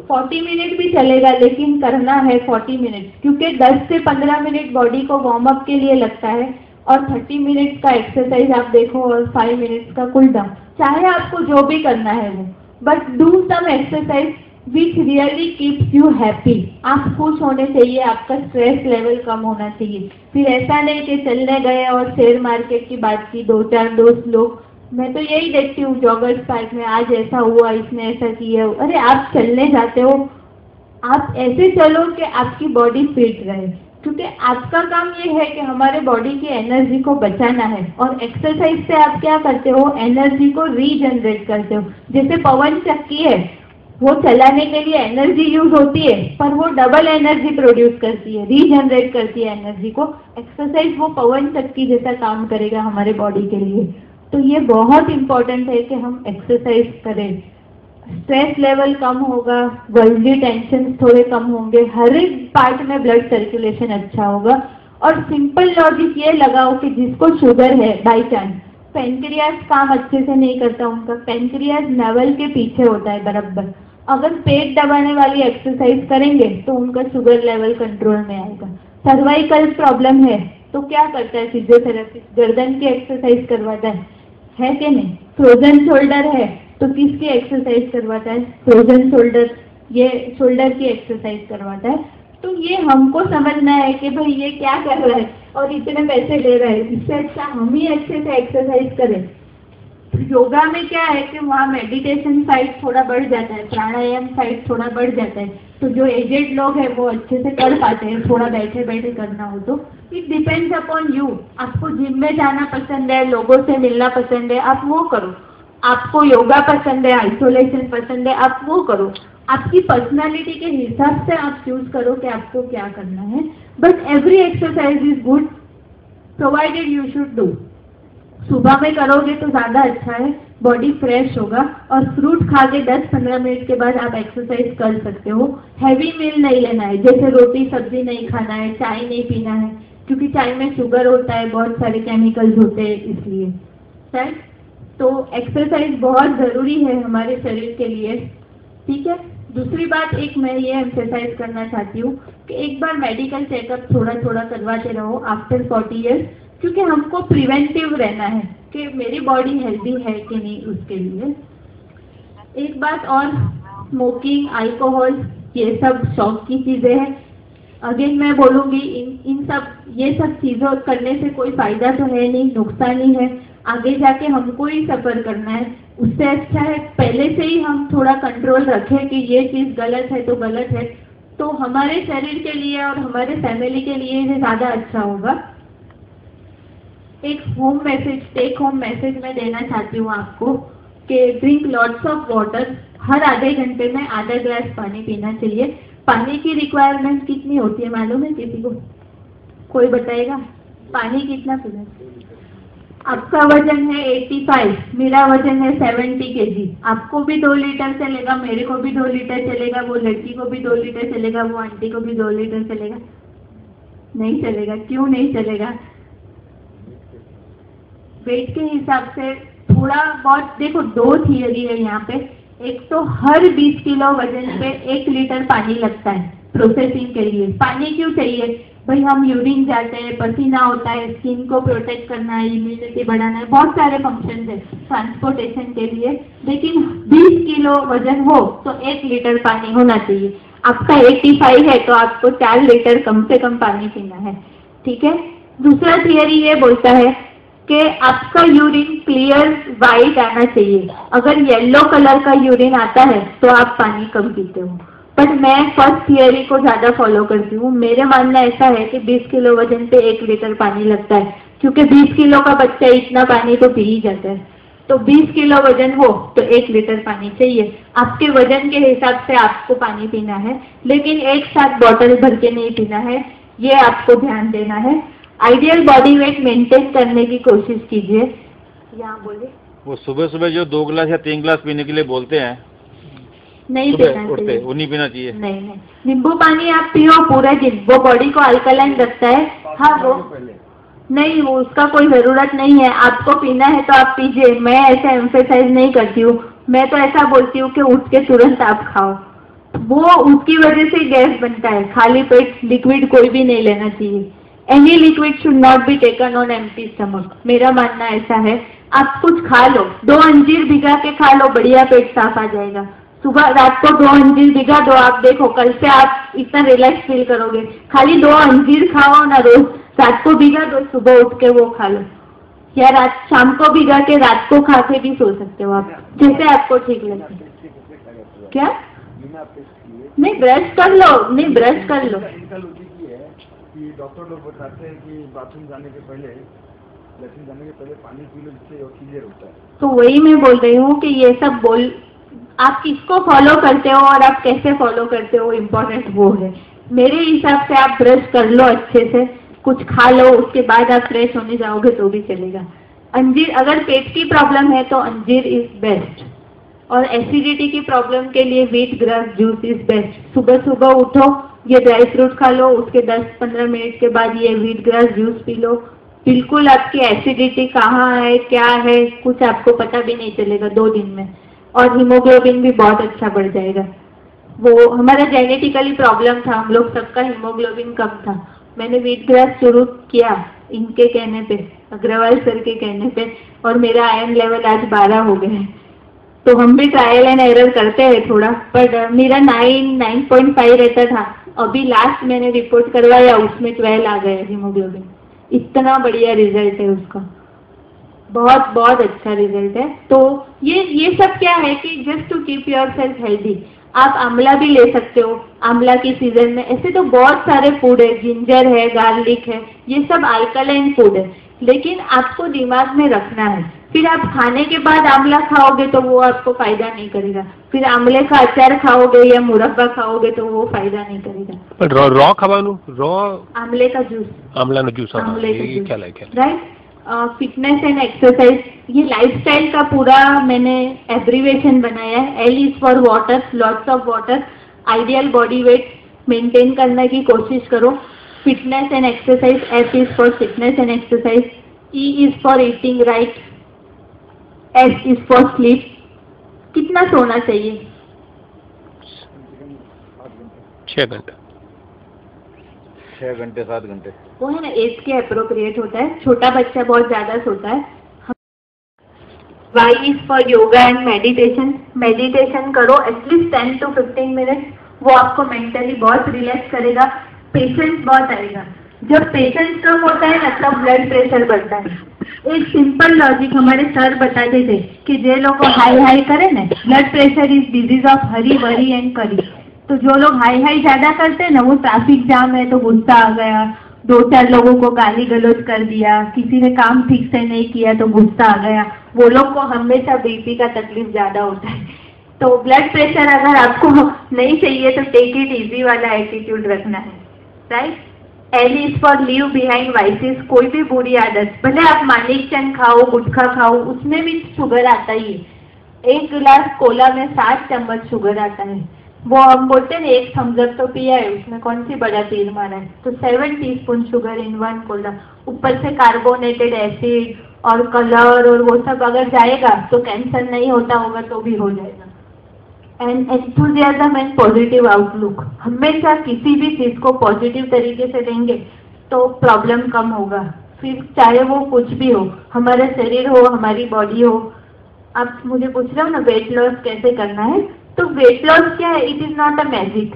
Speaker 1: 40 minute भी चलेगा लेकिन करना है 40 मिनट, क्योंकि 10 से 15 मिनट बॉडी को वार्म अप के लिए लगता है और 30 मिनट का एक्सरसाइज आप देखो और 5 मिनट का कूल डाउन। चाहे आपको जो भी करना है वो, but do some exercise which really keeps you happy. आप खुश होने चाहिए, आपका स्ट्रेस लेवल कम होना चाहिए। फिर ऐसा नहीं कि चलने गए और शेयर मार्केट की बात की, 2-4 दोस्त लोग, मैं तो यही देखती हूँ जॉगर्स पार्क में, आज ऐसा हुआ, इसने ऐसा किया। अरे आप चलने जाते हो, आप ऐसे चलो कि आपकी बॉडी फिट रहे, क्योंकि आपका काम ये है कि हमारे बॉडी की एनर्जी को बचाना है। और एक्सरसाइज से आप क्या करते हो, एनर्जी को रीजनरेट करते हो। जैसे पवन चक्की है, वो चलाने के लिए एनर्जी यूज होती है, पर वो डबल एनर्जी प्रोड्यूस करती है, रीजनरेट करती है एनर्जी को। एक्सरसाइज वो पवन चक्की जैसा काम करेगा हमारे बॉडी के लिए। तो ये बहुत इंपॉर्टेंट है कि हम एक्सरसाइज करें, स्ट्रेस लेवल कम होगा, वर्ल्डली टेंशन थोड़े कम होंगे, हर एक पार्ट में ब्लड सर्कुलेशन अच्छा होगा। और सिंपल लॉजिक ये लगाओ कि जिसको शुगर है बाई चांस, पेनक्रियाज काम अच्छे से नहीं करता, उनका पेनक्रियाज नावल के पीछे होता है बराबर, अगर पेट दबाने वाली एक्सरसाइज करेंगे तो उनका शुगर लेवल कंट्रोल में आएगा। सर्वाइकल प्रॉब्लम है तो क्या करता है फिजियोथेरेपिस्ट, गर्दन की एक्सरसाइज करवाता है कि नहीं। फ्रोजन शोल्डर है तो किसकी एक्सरसाइज करवाता है, फ्रोजन शोल्डर, ये शोल्डर की एक्सरसाइज करवाता है। तो ये हमको समझना है कि भाई ये क्या कर रहा है और इतने पैसे ले रहा है, इससे अच्छा हम ही अच्छे से एक्सरसाइज करें। योगा में क्या है कि वहाँ मेडिटेशन साइड थोड़ा बढ़ जाता है, प्राणायाम साइड थोड़ा बढ़ जाता है, तो जो एजेड लोग हैं वो अच्छे से कर पाते हैं, थोड़ा बैठे बैठे करना हो तो। It depends upon you. आपको जिम में जाना पसंद है, लोगों से मिलना पसंद है, आप वो करो। आपको योगा पसंद है, आइसोलेशन पसंद है, आप वो करो। आपकी पर्सनालिटी के हिसाब से आप चूज करो कि आपको क्या करना है। But every exercise is good provided you should do. सुबह में करोगे तो ज़्यादा अच्छा है, बॉडी फ्रेश होगा। और फ्रूट खा के 10-15 मिनट के बाद आप एक्सरसाइज कर सकते हो। हैवी मील नहीं लेना है, जैसे रोटी सब्जी नहीं खाना है, चाय नहीं पीना है, क्योंकि चाय में शुगर होता है, बहुत सारे केमिकल्स होते हैं इसलिए, राइट। तो एक्सरसाइज बहुत ज़रूरी है हमारे शरीर के लिए, ठीक है। दूसरी बात एक मैं ये एक्सरसाइज करना चाहती हूँ कि एक बार मेडिकल चेकअप थोड़ा थोड़ा करवाते रहो आफ्टर 40 ईयर्स, क्योंकि हमको प्रिवेंटिव रहना है कि मेरी बॉडी हेल्दी है कि नहीं उसके लिए। एक बात और, स्मोकिंग, अल्कोहल, ये सब शौक की चीज़ें हैं। अगेन मैं बोलूँगी ये सब चीज़ों करने से कोई फ़ायदा तो है नहीं, नुकसान ही है, आगे जाके हमको ही सफ़र करना है। उससे अच्छा है पहले से ही हम थोड़ा कंट्रोल रखें कि ये चीज़ गलत है तो गलत है, तो हमारे शरीर के लिए और हमारे फैमिली के लिए ये ज़्यादा अच्छा होगा। एक home message, take home message मैं देना चाहती हूँ आपको कि ड्रिंक लॉट्स ऑफ वाटर। हर आधे घंटे में आधा ग्लास पानी पीना चाहिए। पानी की रिक्वायरमेंट कितनी होती है मालूम है किसी को? कोई बताएगा? पानी कितना पीना? आपका वजन है 85, मेरा वजन है 70 kg। आपको भी 2 लीटर चलेगा, मेरे को भी 2 लीटर चलेगा, वो लड़की को भी 2 लीटर चलेगा, वो आंटी को भी 2 लीटर चलेगा? नहीं चलेगा। क्यों नहीं चलेगा? वेट के हिसाब से थोड़ा बहुत देखो, 2 थियरी है यहाँ पे। एक तो हर 20 किलो वजन पे 1 लीटर पानी लगता है प्रोसेसिंग के लिए। पानी क्यों चाहिए भाई? हम यूरिन जाते हैं, पसीना होता है, स्किन को प्रोटेक्ट करना है, इम्यूनिटी बढ़ाना है, बहुत सारे फंक्शन है ट्रांसपोर्टेशन के लिए। लेकिन 20 किलो वजन हो तो 1 लीटर पानी होना चाहिए। आपका 85 है तो आपको 4 लीटर कम से कम पानी पीना है, ठीक है। दूसरा थियरी ये बोलता है कि आपका यूरिन क्लियर वाइट आना चाहिए। अगर येलो कलर का यूरिन आता है तो आप पानी कम पीते हो। बट मैं फर्स्ट थियरी को ज्यादा फॉलो करती हूँ। मेरे मानना ऐसा है कि 20 किलो वजन पे 1 लीटर पानी लगता है, क्योंकि 20 किलो का बच्चा इतना पानी तो पी ही जाता है। तो 20 किलो वजन हो तो 1 लीटर पानी चाहिए। आपके वजन के हिसाब से आपको पानी पीना है, लेकिन एक साथ बॉटल भर के नहीं पीना है, ये आपको ध्यान देना है। आइडियल बॉडी वेट मेंटेन करने की कोशिश कीजिए। यहाँ बोले
Speaker 2: वो सुबह सुबह जो 2 गिलास या 3 गिलास पीने के लिए बोलते हैं,
Speaker 1: नहीं पीना चाहिए,
Speaker 2: वो नहीं पीना चाहिए।
Speaker 1: नहीं, नींबू पानी आप पियो पूरे दिन, वो बॉडी को अल्कलाइन रखता है। हाँ, वो नहीं, वो उसका कोई जरूरत नहीं है। आपको पीना है तो आप पीजिए, मैं ऐसा एम्फेसाइज नहीं करती हूँ। मैं तो ऐसा बोलती हूँ कि उठ के तुरंत आप खाओ, वो उसकी वजह से गैस बनता है। खाली पेट लिक्विड कोई भी नहीं लेना चाहिए। Any liquid should not be taken on empty stomach, मेरा मानना ऐसा है। आप कुछ खा लो, 2 अंजीर भिगा के खा लो, बढ़िया पेट साफ आ जाएगा। सुबह रात को 2 अंजीर भिगा दो, आप देखो कल से आप इतना रिलैक्स फील करोगे। खाली 2 अंजीर खाओ ना रोज, रात को भिगा दो, सुबह उठ के वो खा लो, या रात शाम को भिगा के रात को खा के भी सो सकते हो आप, जैसे आपको ठीक लगे। क्या? नहीं, ब्रश कर लो, नहीं ब्रश कर लो।
Speaker 3: डॉक्टर लोग बताते हैं कि बाथरूम जाने के पहले, लैट्रिन जाने के पहले पानी पी लो, जिससे क्लियर होता है।
Speaker 1: तो वही मैं बोल रही हूँ कि ये सब बोल, आप किसको फॉलो करते हो और आप कैसे फॉलो करते हो, इम्पोर्टेंट वो है। मेरे हिसाब से आप ब्रश कर लो अच्छे से, कुछ खा लो, उसके बाद आप फ्रेश होने जाओगे तो भी चलेगा। अंजीर, अगर पेट की प्रॉब्लम है तो अंजीर इज बेस्ट, और एसिडिटी की प्रॉब्लम के लिए wheat grass juice is best. सुबह सुबह उठो, ये ड्राई फ्रूट खा लो, उसके 10-15 मिनट के बाद ये wheat grass juice P low. बिल्कुल आपकी एसिडिटी कहाँ है, क्या है, कुछ आपको पता भी नहीं चलेगा 2 दिन में। और हीमोग्लोबिन भी बहुत अच्छा बढ़ जाएगा। वो हमारा जेनेटिकली प्रॉब्लम था, हम लोग सबका हीमोग्लोबिन कम था। मैंने व्हीट ग्रास शुरू किया इनके कहने पे, अग्रवाल सर के कहने पे, और मेरा आयरन लेवल आज 12 हो गए। तो हम भी ट्रायल एंड एरर करते हैं थोड़ा, पर मेरा 9.5 रहता था। अभी लास्ट मैंने रिपोर्ट करवाया, उसमें 12 आ गए हीमोग्लोबिन। इतना बढ़िया रिजल्ट है उसका, बहुत बहुत अच्छा रिजल्ट है। तो ये सब क्या है कि just to keep yourself healthy. आप आंवला भी ले सकते हो, आंवला की सीजन में। ऐसे तो बहुत सारे फूड है, जिंजर है, गार्लिक है, ये सब अल्कलाइन फूड है, लेकिन आपको दिमाग में रखना है। फिर आप खाने के बाद आंवला खाओगे तो वो आपको फायदा नहीं करेगा। फिर आंवले का अचार खाओगे या मुरब्बा खाओगे तो वो फायदा नहीं करेगा।
Speaker 4: पर रॉ खाવાનું, रॉ
Speaker 1: आंवले का जूस,
Speaker 4: आंवला નો જ્યુસ,
Speaker 1: आंवले का
Speaker 4: ये
Speaker 1: जूस,
Speaker 4: क्या है?
Speaker 1: राइट। फिटनेस एंड एक्सरसाइज, ये लाइफस्टाइल का पूरा मैंने एब्रीवेशन बनाया है। L is for water, lots of water. Ideal body weight maintain करने की कोशिश करो। Fitness and exercise, F is for fitness and exercise. E is for eating right, S is for sleep. कितना सोना चाहिए?
Speaker 4: 6 घंटे,
Speaker 2: 6 घंटे 7 घंटे।
Speaker 1: वो है ना, एज के अप्रोप्रिएट होता है। छोटा बच्चा बहुत ज्यादा सोता है। Y is for yoga and meditation. Meditation करो एटलीस्ट 10 to 15 मिनट्स, वो आपको मेंटली बहुत रिलैक्स करेगा। पेशेंस बहुत आएगा। जब पेशेंस कम होता है ना, तब ब्लड प्रेशर बढ़ता है। एक सिंपल लॉजिक हमारे सर बताते थे कि जे लोग हाई हाई करे ना, blood pressure is disease of Hari worry and करी। तो जो लोग हाई हाई ज्यादा करते हैं ना, वो ट्रैफिक जाम है तो गुस्सा आ गया, 2-4 लोगों को गाली गलौज कर दिया, किसी ने काम ठीक से नहीं किया तो गुस्सा आ गया, वो लोग को हमेशा बीपी का तकलीफ ज्यादा होता है। तो ब्लड प्रेशर अगर आपको नहीं चाहिए तो टेक इट इजी वाला एटीट्यूड रखना है, right. L is for leave behind vices, कोई भी बुरी आदत, भले आप मालिक चंद खाओ, गुटखा खाओ, उसमें भी शुगर आता ही है। 1 गिलास कोला में 7 चम्मच शुगर आता है। वो हम बोलते हैं एक थम्सअप तो पिया है, उसमें कौन सी बड़ा तीर मारा है। तो 7 टीस्पून शुगर इन 1 कोला, ऊपर से कार्बोनेटेड एसिड और कलर और वो सब अगर जाएगा तो कैंसर नहीं होता होगा तो भी हो जाएगा। And enthusiasm and positive outlook, हमेशा किसी भी चीज को पॉजिटिव तरीके से देंगे तो प्रॉब्लम कम होगा। फिर चाहे वो कुछ भी हो, हमारा शरीर हो, हमारी बॉडी हो। आप मुझे पूछ रहे हो ना वेट लॉस कैसे करना है, तो वेट लॉस क्या है, it is not a magic.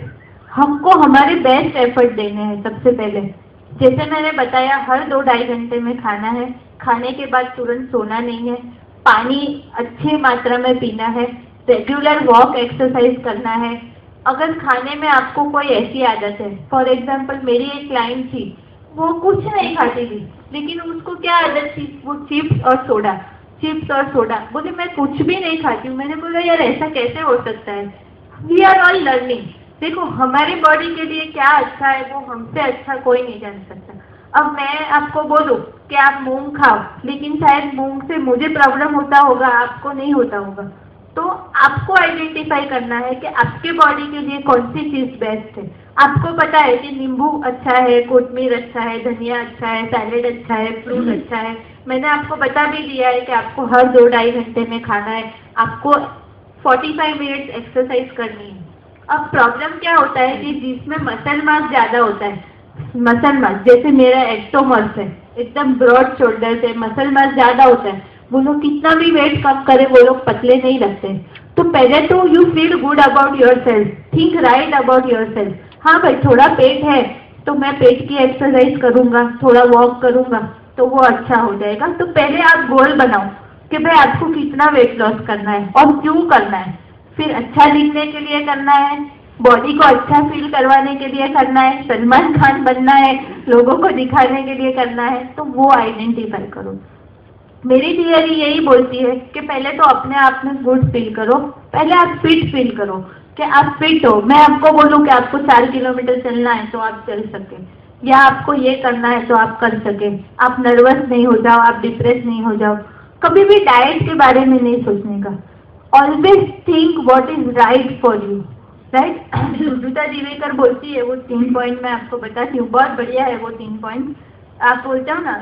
Speaker 1: हमको हमारे बेस्ट एफर्ट देने हैं सबसे पहले। जैसे मैंने बताया, हर 2-2.5 घंटे में खाना है, खाने के बाद तुरंत सोना नहीं है, पानी अच्छी मात्रा में पीना है, रेगुलर वॉक एक्सरसाइज करना है। अगर खाने में आपको कोई ऐसी आदत है, फॉर एग्जाम्पल मेरी एक क्लाइंट थी, वो कुछ नहीं खाती थी, लेकिन उसको क्या आदत थी, वो चिप्स और सोडा। बोले मैं कुछ भी नहीं खाती हूँ। मैंने बोला यार ऐसा कैसे हो सकता है। We are all learning. देखो हमारी बॉडी के लिए क्या अच्छा है वो हमसे अच्छा कोई नहीं जान सकता। अब मैं आपको बोलूं कि आप मूंग खाओ, लेकिन शायद मूंग से मुझे प्रॉब्लम होता होगा, आपको नहीं होता होगा। तो आपको आइडेंटिफाई करना है कि आपके बॉडी के लिए कौन सी चीज बेस्ट है। आपको पता है कि नींबू अच्छा है, कोथमीर अच्छा है, धनिया अच्छा है, सैलेड अच्छा है, फ्रूट अच्छा है। मैंने आपको बता भी दिया है कि आपको हर 2-2.5 घंटे में खाना है, आपको 45 मिनट्स एक्सरसाइज करनी है। अब प्रॉब्लम क्या होता है कि जिसमें मसल मास ज्यादा होता है, मसल मास जैसे मेरा एक्टोमर्स है, एकदम ब्रॉड शोल्डर है, मसल मास ज्यादा होता है, वो लोग कितना भी वेट कम करे वो लोग पतले नहीं लगते। तो पहले तो you feel good about your self, think right about your self. हाँ भाई थोड़ा पेट है तो मैं पेट की एक्सरसाइज करूंगा, थोड़ा वॉक करूंगा तो वो अच्छा हो जाएगा। तो पहले आप गोल बनाओ कि भाई आपको कितना वेट लॉस करना है और क्यों करना है। फिर अच्छा दिखने के लिए करना है, बॉडी को अच्छा फील करवाने के लिए करना है, सलमान खान बनना है, लोगों को दिखाने के लिए करना है, तो वो आइडेंटिफाई करो। मेरी थियरी यही बोलती है कि पहले तो अपने आप में गुड फील करो, पहले आप फिट फील करो कि आप फिट हो। मैं आपको बोलूं कि आपको 4 किलोमीटर चलना है तो आप चल सके, या आपको ये करना है तो आप कर सके। आप नर्वस नहीं हो जाओ, आप डिप्रेस नहीं हो जाओ। कभी भी डाइट के बारे में नहीं सोचने का, always think what is right for you, right. Rujuta Diwekar बोलती है, वो 3 पॉइंट मैं आपको बताती हूँ, बहुत बढ़िया है वो 3 पॉइंट। आप बोलते हो ना,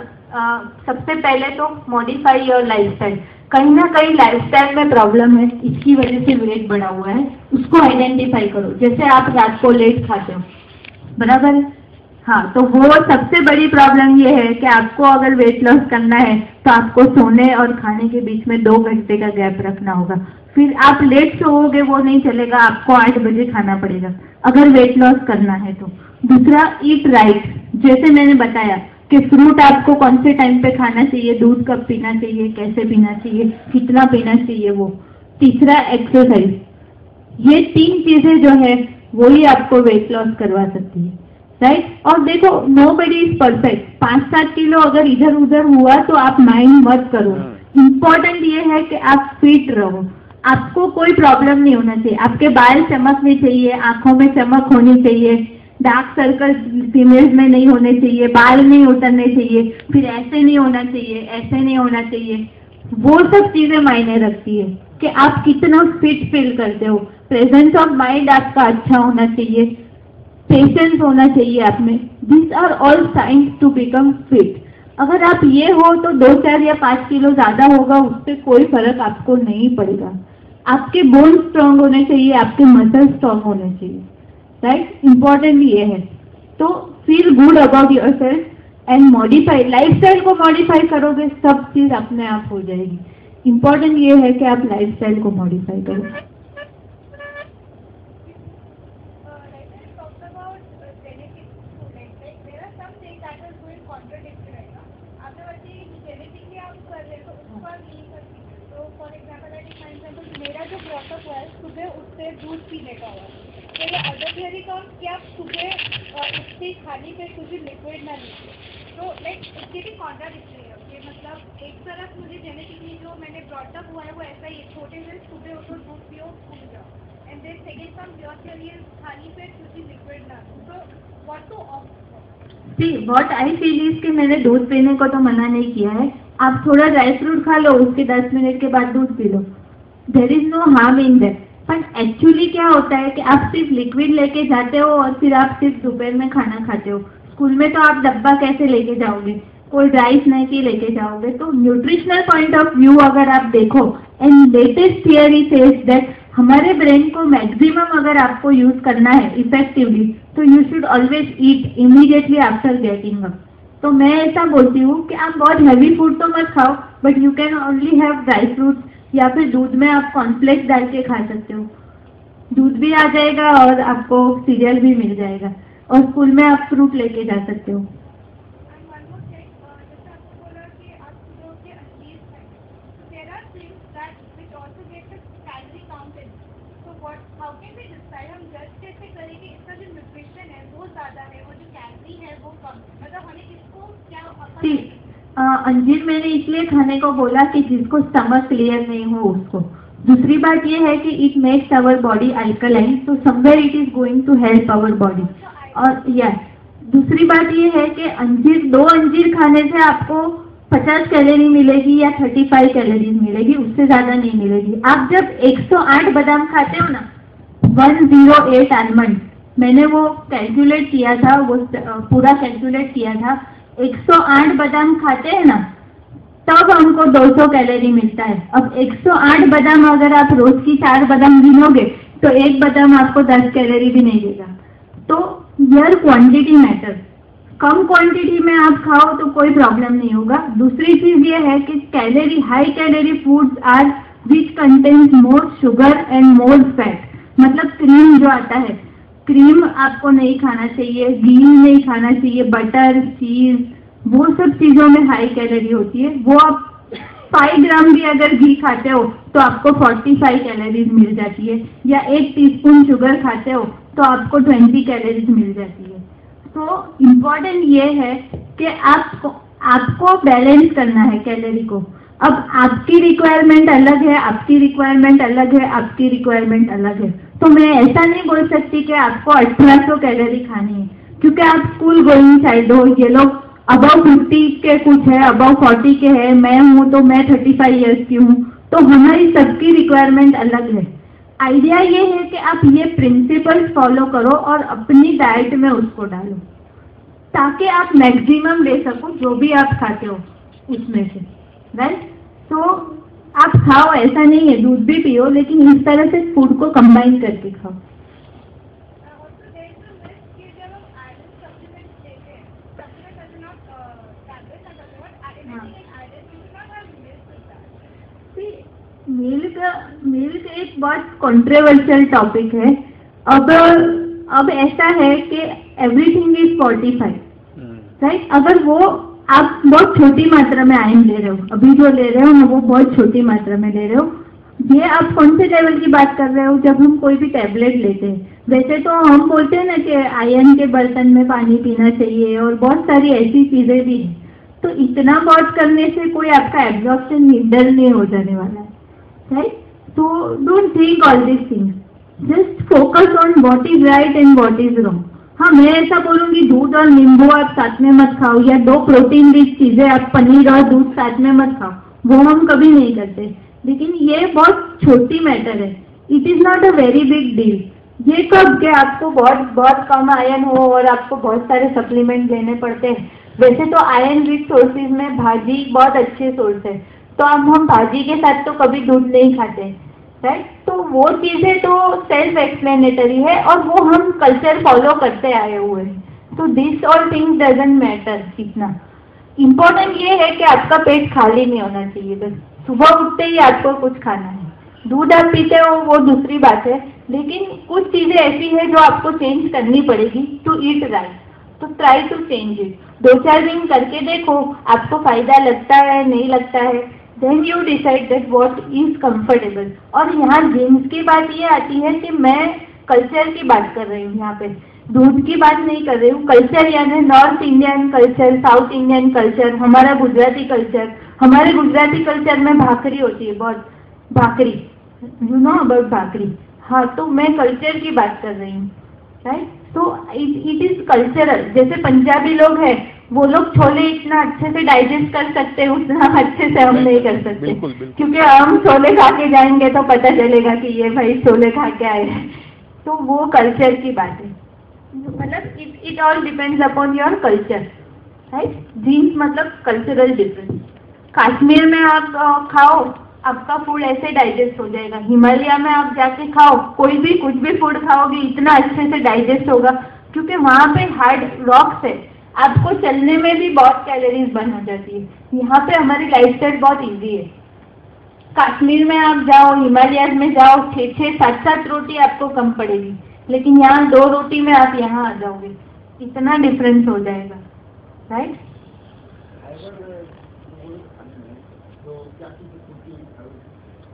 Speaker 1: सबसे पहले तो मॉडिफाई योर लाइफस्टाइल। कहीं ना कहीं लाइफस्टाइल में प्रॉब्लम है, इसकी वजह से वेट बढ़ा हुआ है, उसको आइडेंटिफाई करो। जैसे आप रात को लेट खाते हो, बराबर है, हाँ, तो वो सबसे बड़ी प्रॉब्लम ये है कि आपको अगर वेट लॉस करना है तो आपको सोने और खाने के बीच में 2 घंटे का गैप रखना होगा। फिर आप लेट सोओगे वो नहीं चलेगा, आपको 8 बजे खाना पड़ेगा अगर वेट लॉस करना है तो। दूसरा, ईट राइट। जैसे मैंने बताया कि फ्रूट आपको कौन से टाइम पे खाना चाहिए, दूध कब पीना चाहिए, कैसे पीना चाहिए, कितना पीना चाहिए वो। तीसरा, एक्सरसाइज। ये 3 चीजें जो है वही आपको वेट लॉस करवा सकती है, राइट। और देखो, नोबडी इज परफेक्ट। 5-7 किलो अगर इधर उधर हुआ तो आप माइंड मत करो। इम्पोर्टेंट ये है कि आप फिट रहो, आपको कोई प्रॉब्लम नहीं होना चाहिए। आपके बाल चमकने चाहिए, आंखों में चमक होनी चाहिए, डार्क सर्कल फीमेल्स में नहीं होने चाहिए, बाल नहीं उतरने चाहिए, फिर ऐसे नहीं होना चाहिए, ऐसे नहीं होना चाहिए। वो सब चीजें मायने रखती है कि आप कितना फिट फील करते हो। प्रेजेंस ऑफ माइंड आपका अच्छा होना चाहिए, पेशेंस होना चाहिए आप में। This are all science to become fit. अगर आप ये हो तो 2, 4 या 5 किलो ज्यादा होगा, उससे कोई फर्क आपको नहीं पड़ेगा। आपके बोन स्ट्रांग होने चाहिए, आपके मसल स्ट्रांग होने चाहिए, राइट। इम्पोर्टेंट ये है। तो feel good about yourself and modify. Lifestyle को मॉडिफाई करोगे सब चीज अपने आप हो जाएगी। इम्पोर्टेंट ये है कि आप लाइफस्टाइल को मॉडिफाई करो।
Speaker 5: मेरा जो ब्रॉटअप हुआ है सुबह उठते दूध पीने का हुआ, तो ये अदर थियरी का कि आप सुबह उठते खाली पेट कुछ भी लिक्विड ना लीजिए, तो लाइक उसके भी कॉन्ट्राडिक्टरी है कि मतलब एक तरफ मुझे जेनेटिकली जो मैंने ब्रॉटअप हुआ है वो ऐसा ही छोटे से सुबह उठो दूध पियो घूम जाओ, and then second from your theory खाली पेट कुछ भी लिक्विड ना लो। तो what to opt for?
Speaker 1: What I feel is कि मैंने दूध पीने को तो मना नहीं किया है, आप थोड़ा ड्राई फ्रूट खा लो, उसके 10 मिनट के बाद दूध पी लो, there is no harm in that. पर एक्चुअली क्या होता है कि आप सिर्फ लिक्विड लेके जाते हो और फिर आप सिर्फ दोपहर में खाना खाते हो। स्कूल में तो आप डब्बा कैसे लेके जाओगे, कोई ड्राई स्नैक ही लेके जाओगे। तो न्यूट्रिशनल पॉइंट ऑफ व्यू अगर आप देखो, and latest theory says that हमारे ब्रेन को मैक्सिमम अगर आपको यूज करना है इफेक्टिवली, तो you should always eat immediately after getting up. तो मैं ऐसा बोलती हूँ कि आप बहुत हैवी फूड तो मत खाओ, but you can only have dry fruits, या फिर दूध में आप कॉर्नफ्लेक्स डाल के खा सकते हो। दूध भी आ जाएगा और आपको सीरियल भी मिल जाएगा, और स्कूल में आप फ्रूट लेके जा सकते हो। अंजीर मैंने इसलिए खाने को बोला कि जिसको स्टमक क्लियर नहीं हो उसको। दूसरी बात ये है कि it makes our body alkaline, तो somewhere it is going to help our body. और यस, दूसरी बात ये है कि अंजीर, 2 अंजीर खाने से आपको 50 कैलोरी मिलेगी या 35 कैलोरीज मिलेगी, उससे ज्यादा नहीं मिलेगी। आप जब 108 बादाम खाते हो ना, 108 आलमंड, मैंने वो कैलकुलेट किया था, वो पूरा कैलकुलेट किया था, 108 बादाम खाते हैं ना, तब हमको 200 कैलोरी मिलता है। अब 108 बादाम अगर आप रोज की 4 बादाम गिनोगे तो एक बादाम आपको 10 कैलोरी भी नहीं देगा। तो here quantity matter, come quantity में आप खाओ तो कोई प्रॉब्लम नहीं होगा। दूसरी चीज ये है कि calorie, high calorie foods are which contains more sugar and more fat. मतलब क्रीम जो आता है, क्रीम आपको नहीं खाना चाहिए, घी नहीं खाना चाहिए, बटर, चीज, वो सब चीजों में हाई कैलोरी होती है। वो आप 5 ग्राम भी अगर घी खाते हो तो आपको 45 कैलोरीज मिल जाती है, या 1 टीस्पून शुगर खाते हो तो आपको 20 कैलोरीज मिल जाती है। तो इम्पोर्टेंट ये है कि आपको बैलेंस करना है कैलोरी को। अब आपकी रिक्वायरमेंट अलग है, आपकी रिक्वायरमेंट अलग है, आपकी रिक्वायरमेंट अलग है। तो मैं ऐसा नहीं बोल सकती कि आपको 1800 कैलोरी खानी है, क्योंकि आप स्कूल गोइंग चाइल्ड हो, ये लोग अबव 50 के कुछ है, अबव 40 के है, मैं हूँ तो मैं 35 ईयर्स की हूँ, तो हमारी सबकी रिक्वायरमेंट अलग है। आइडिया ये है कि आप ये प्रिंसिपल्स फॉलो करो और अपनी डाइट में उसको डालो, ताकि आप मैक्सिमम ले सको जो भी आप खाते हो उसमें से, राइट। तो आप खाओ, ऐसा नहीं है, दूध भी पियो, लेकिन इस तरह से फूड को कंबाइन करके खाओ। मिल्क एक बहुत कंट्रोवर्शियल टॉपिक है। अब ऐसा है कि एवरीथिंग इज फोर्टिफाइड, राइट। अगर वो आप बहुत छोटी मात्रा में आयरन ले रहे हो, अभी जो ले रहे हो ना वो बहुत छोटी मात्रा में ले रहे हो, ये आप कौन से लेवल की बात कर रहे हो? जब हम कोई भी टैबलेट लेते हैं, वैसे तो हम बोलते हैं ना कि आयरन के बर्तन में पानी पीना चाहिए और बहुत सारी ऐसी चीजें भी हैं। तो इतना बहुत करने से कोई आपका एब्जॉर्प्शन हिंडर नहीं हो जाने वाला है, राइट। तो don't think all this things, just focus on what is right and what is wrong. हाँ, मैं ऐसा बोलूंगी दूध और नींबू आप साथ में मत खाओ, या 2 प्रोटीन रिच चीजें आप पनीर और दूध साथ में मत खाओ, वो हम कभी नहीं करते। लेकिन ये बहुत छोटी मैटर है, it is not a very big deal. ये कब के आपको बहुत कम आयरन हो और आपको बहुत सारे सप्लीमेंट लेने पड़ते हैं। वैसे तो आयरन रिच सोर्सेज में भाजी बहुत अच्छे सोर्स है, तो अब हम भाजी के साथ तो कभी दूध नहीं खाते, राइट। तो वो चीजें तो सेल्फ एक्सप्लेनेटरी है और वो हम कल्चर फॉलो करते आए हुए हैं। तो this all things doesn't matter इतना। इम्पोर्टेंट ये है कि आपका पेट खाली नहीं होना चाहिए, बस सुबह उठते ही आपको कुछ खाना है। दूध आप पीते हो वो दूसरी बात है, लेकिन कुछ चीजें ऐसी है जो आपको चेंज करनी पड़ेगी टू ईट राइट। तो ट्राई टू चेंज इट, 2-4 दिन करके देखो, आपको फायदा लगता है नहीं लगता है, then you decide that what is comfortable. और यहाँ जीन्स की बात ये आती है कि मैं कल्चर की बात कर रही हूँ, यहाँ पे दूध की बात नहीं कर रही हूँ। कल्चर यानी north Indian culture, south Indian culture, हमारा गुजराती कल्चर। हमारे गुजराती कल्चर में भाकरी होती है, बहुत भाकरी, यू नो अबाउट भाकरी। हाँ, तो मैं कल्चर की बात कर रही हूँ, राइट। तो इट इज कल्चरल। जैसे पंजाबी लोग हैं, वो लोग छोले इतना अच्छे से डाइजेस्ट कर सकते हैं, उतना अच्छे से हम नहीं कर सकते।
Speaker 4: बिल्कुल, बिल्कुल।
Speaker 1: क्योंकि हम छोले खा के जाएंगे तो पता चलेगा कि ये भाई छोले खा के आए हैं। तो वो कल्चर की बात है, मतलब it all depends upon your culture, right. Genes मतलब कल्चरल डिफरेंस। कश्मीर में आप खाओ, आपका फूड ऐसे डाइजेस्ट हो जाएगा। हिमालय में आप जाके खाओ, कोई भी कुछ भी फूड खाओगे इतना अच्छे से डाइजेस्ट होगा, क्योंकि वहाँ पे हार्ड रॉक्स है, आपको चलने में भी बहुत कैलोरीज बर्न हो जाती है। यहाँ पे हमारी लाइफस्टाइल बहुत इजी है। कश्मीर में आप जाओ, हिमालय में जाओ, 6-6, 7-7 रोटी आपको कम पड़ेगी, लेकिन यहाँ 2 रोटी में आप यहाँ आ जाओगे, इतना डिफरेंस हो जाएगा, राइट।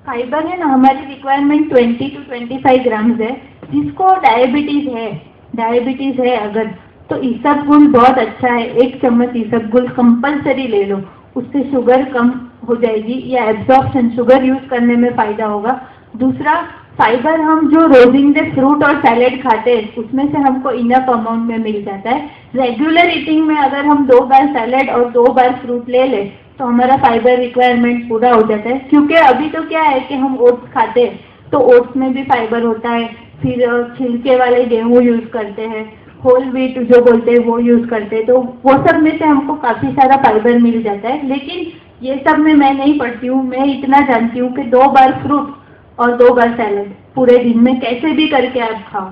Speaker 1: फाइबर है ना, हमारी रिक्वायरमेंट 20 to 25 ग्राम्स है। जिसको डायबिटीज है अगर, तो इसबगोल बहुत अच्छा है। 1 चम्मच इसबगोल कंपलसरी ले लो, उससे शुगर कम हो जाएगी या एब्जॉर्प्शन, शुगर यूज करने में फायदा होगा। दूसरा, फाइबर हम जो रोजिंदे फ्रूट और सैलेड खाते हैं उसमें से हमको इनफ अमाउंट में मिल जाता है। रेगुलर ईटिंग में अगर हम 2 बार सैलेड और 2 बार फ्रूट ले लें तो हमारा फाइबर रिक्वायरमेंट पूरा हो जाता है। क्योंकि अभी तो क्या है कि हम ओट्स खाते हैं, तो ओट्स में भी फाइबर होता है। फिर छिलके वाले गेहूँ यूज करते हैं, होल व्हीट जो बोलते हैं वो यूज करते हैं, तो वो सब में से हमको काफी सारा फाइबर मिल जाता है। लेकिन ये सब में मैं नहीं पढ़ती हूँ, मैं इतना जानती हूँ कि 2 बार फ्रूट और 2 बार सैलेड पूरे दिन में कैसे भी करके आप खाओ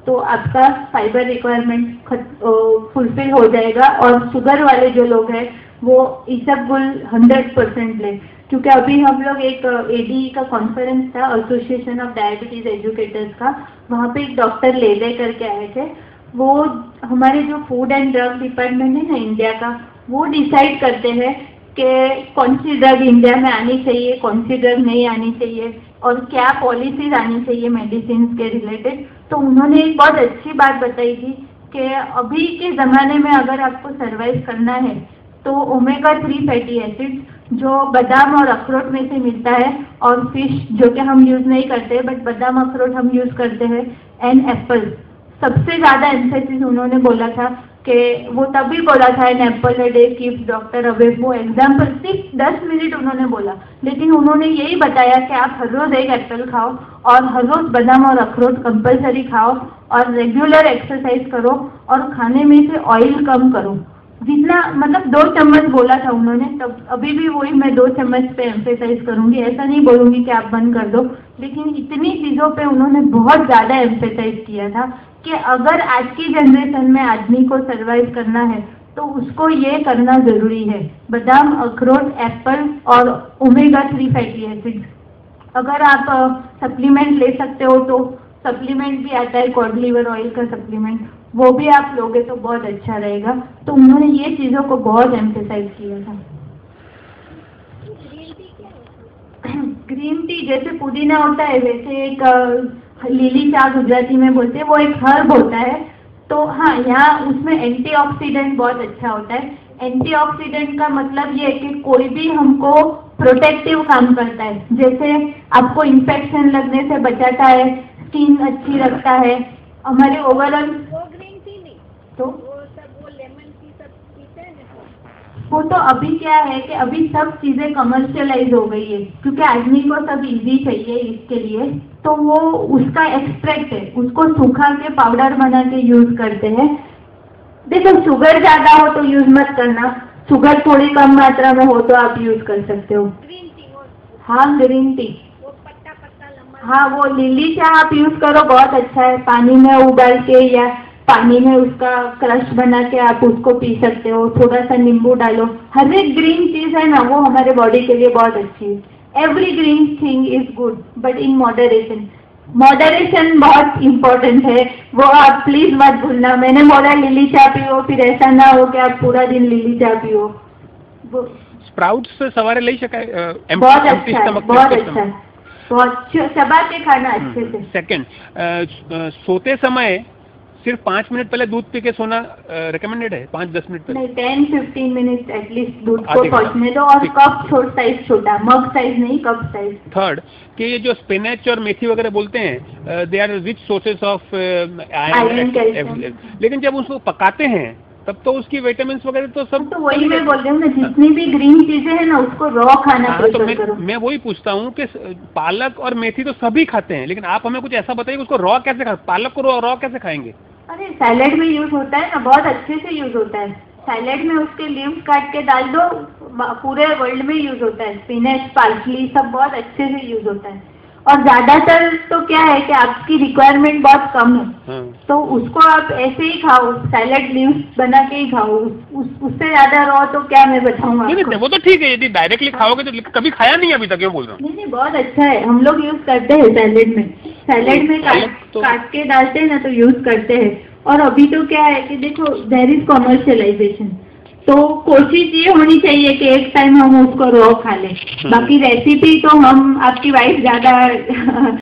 Speaker 1: तो आपका फाइबर रिक्वायरमेंट फुलफिल हो जाएगा। और शुगर वाले जो लोग हैं वो इसबगोल 100% ले, क्योंकि अभी हम लोग एक ADE का कॉन्फ्रेंस था, एसोसिएशन ऑफ डायबिटीज एजुकेटर्स का, वहाँ पे एक डॉक्टर ले करके आए थे। वो हमारे जो फूड एंड ड्रग डिपार्टमेंट है ना इंडिया का, वो डिसाइड करते हैं कि कौन सी ड्रग इंडिया में आनी चाहिए, कौन सी ड्रग नहीं आनी चाहिए और क्या पॉलिसीज आनी चाहिए मेडिसिन के रिलेटेड। तो उन्होंने एक बहुत अच्छी बात बताई थी कि अभी के ज़माने में अगर आपको सर्वाइव करना है तो ओमेगा 3 फैटी एसिड जो बादाम और अखरोट में से मिलता है, और फिश जो कि हम यूज़ नहीं करते बट बादाम अखरोट हम यूज़ करते हैं, एंड एप्पल। सबसे ज़्यादा एम्फेसिस उन्होंने बोला था कि वो तभी बोला था an apple a day keeps doctor away. वो एग्जाम्पल सिर्फ 10 मिनट उन्होंने बोला, लेकिन उन्होंने यही बताया कि आप हर रोज़ 1 एप्पल खाओ और हर रोज़ बादाम और अखरोट कंपलसरी खाओ और रेगुलर एक्सरसाइज करो और खाने में से ऑयल कम करो। जितना मतलब 2 चम्मच बोला था उन्होंने, तब अभी भी वही मैं 2 चम्मच पे एम्फेसाइज करूंगी। ऐसा नहीं बोलूंगी कि आप बंद कर दो, लेकिन इतनी चीज़ों पे उन्होंने बहुत ज़्यादा एम्फेसाइज किया था कि अगर आज की जनरेशन में आदमी को सर्वाइव करना है तो उसको ये करना ज़रूरी है, बादाम अखरोट एप्पल और ओमेगा 3 फैटी एसिड। अगर आप सप्लीमेंट ले सकते हो तो सप्लीमेंट भी आता है, कॉड लिवर ऑयल का सप्लीमेंट, वो भी आप लोगे तो बहुत अच्छा रहेगा। तो उन्होंने ये चीज़ों को बहुत एम्फेसाइज किया था। ग्रीन टी जैसे पुदीना होता है वैसे एक लीली चाय गुजराती में बोलते हैं, वो एक हर्ब होता है। तो हाँ, यहाँ उसमें एंटीऑक्सीडेंट बहुत अच्छा होता है। एंटीऑक्सीडेंट का मतलब ये है कि कोई भी हमको प्रोटेक्टिव काम करता है, जैसे आपको इन्फेक्शन लगने से बचाता है, स्किन अच्छी रखता है, हमारे ओवरऑल।
Speaker 5: वो ग्रीन टी नहीं
Speaker 1: तो
Speaker 5: वो लेमन टी सब पीते हैं ना।
Speaker 1: वो तो अभी क्या है कि अभी सब चीज़ें कमर्शियलाइज हो गई है, क्योंकि आदमी को सब इजी चाहिए इसके लिए, तो वो उसका एक्सट्रैक्ट है, उसको सुखा के पाउडर बना के यूज करते हैं। देखो शुगर ज़्यादा हो तो यूज मत करना, शुगर थोड़ी कम मात्रा में हो तो आप यूज कर सकते हो।
Speaker 5: ग्रीन टी
Speaker 1: हाँ, ग्रीन टी,
Speaker 5: वो पत्ता पत्ता लंबा।
Speaker 1: हाँ वो लिली चाय आप यूज करो, बहुत अच्छा है। पानी में उबाल के या पानी में उसका क्रश बना के आप उसको पी सकते हो, थोड़ा सा नींबू डालो। हर एक ग्रीन चीज है ना वो हमारे बॉडी के लिए बहुत अच्छी है। Every green thing is good but in moderation. Moderation बहुत इम्पोर्टेंट है, वो आप प्लीज मत भूलना। मैंने बोला लिली चाय पियो, फिर ऐसा ना हो कि आप पूरा दिन लिली चाय पियो।
Speaker 4: स्प्राउट्स सवारे ले शकाय?
Speaker 1: बहुत अच्छा है, बहुत अच्छा है, बहुत चबा के खाना अच्छे से।
Speaker 4: सेकंड, सोते समय सिर्फ 5 मिनट पहले दूध पी के सोना रिकमेंडेड है, 5-10 मिनट पहले?
Speaker 1: नहीं, 10-15 मिनट एटलीस्ट दूध को
Speaker 4: आधे घंटा।
Speaker 1: पहुँचने दो, और कप साइज छोटा, मग साइज नहीं, कप साइज।
Speaker 4: थर्ड, कि ये जो स्पिनच और मेथी वगैरह बोलते हैं, they are rich sources of
Speaker 1: Iron, calcium।
Speaker 4: लेकिन जब उसको पकाते हैं तब तो उसकी विटामिन वगैरह तो सब,
Speaker 1: तो वही मैं बोल रही हूँ ना, जितनी भी ग्रीन चीजें हैं ना उसको रॉ खाना
Speaker 4: हाँ, तो
Speaker 1: प्रेफर करो।
Speaker 4: मैं वही पूछता हूँ कि पालक और मेथी तो सभी खाते हैं, लेकिन आप हमें कुछ ऐसा बताइए उसको रॉ कैसे खा, पालक को रॉ कैसे खाएंगे?
Speaker 1: अरे सैलेड में यूज होता है ना, बहुत अच्छे से यूज होता है सैलेड में, उसके लीव्स काट के डाल दो, पूरे वर्ल्ड में यूज होता है। स्पिनच, पार्सली सब बहुत अच्छे से यूज होता है। और ज्यादातर तो क्या है कि आपकी रिक्वायरमेंट बहुत कम है,
Speaker 4: हाँ।
Speaker 1: तो उसको आप ऐसे ही खाओ, सैलेड लीव्स बना के ही खाओ, उससे ज्यादा रॉ तो क्या मैं बताऊँ आपको।
Speaker 4: वो तो ठीक है, यदि डायरेक्टली खाओगे तो कभी खाया नहीं अभी तक, क्यों बोल रहा हूँ?
Speaker 1: नहीं, बहुत अच्छा है, हम लोग यूज करते हैं सैलेड में। सैलेड में काट के डालते हैं ना तो यूज करते हैं। और अभी तो क्या है कि देखो, देयर इज कॉमर्शियलाइजेशन, तो कोशिश ये होनी चाहिए कि एक टाइम हम उसको रॉ खा लें। बाकी रेसिपी तो हम, आपकी वाइफ ज्यादा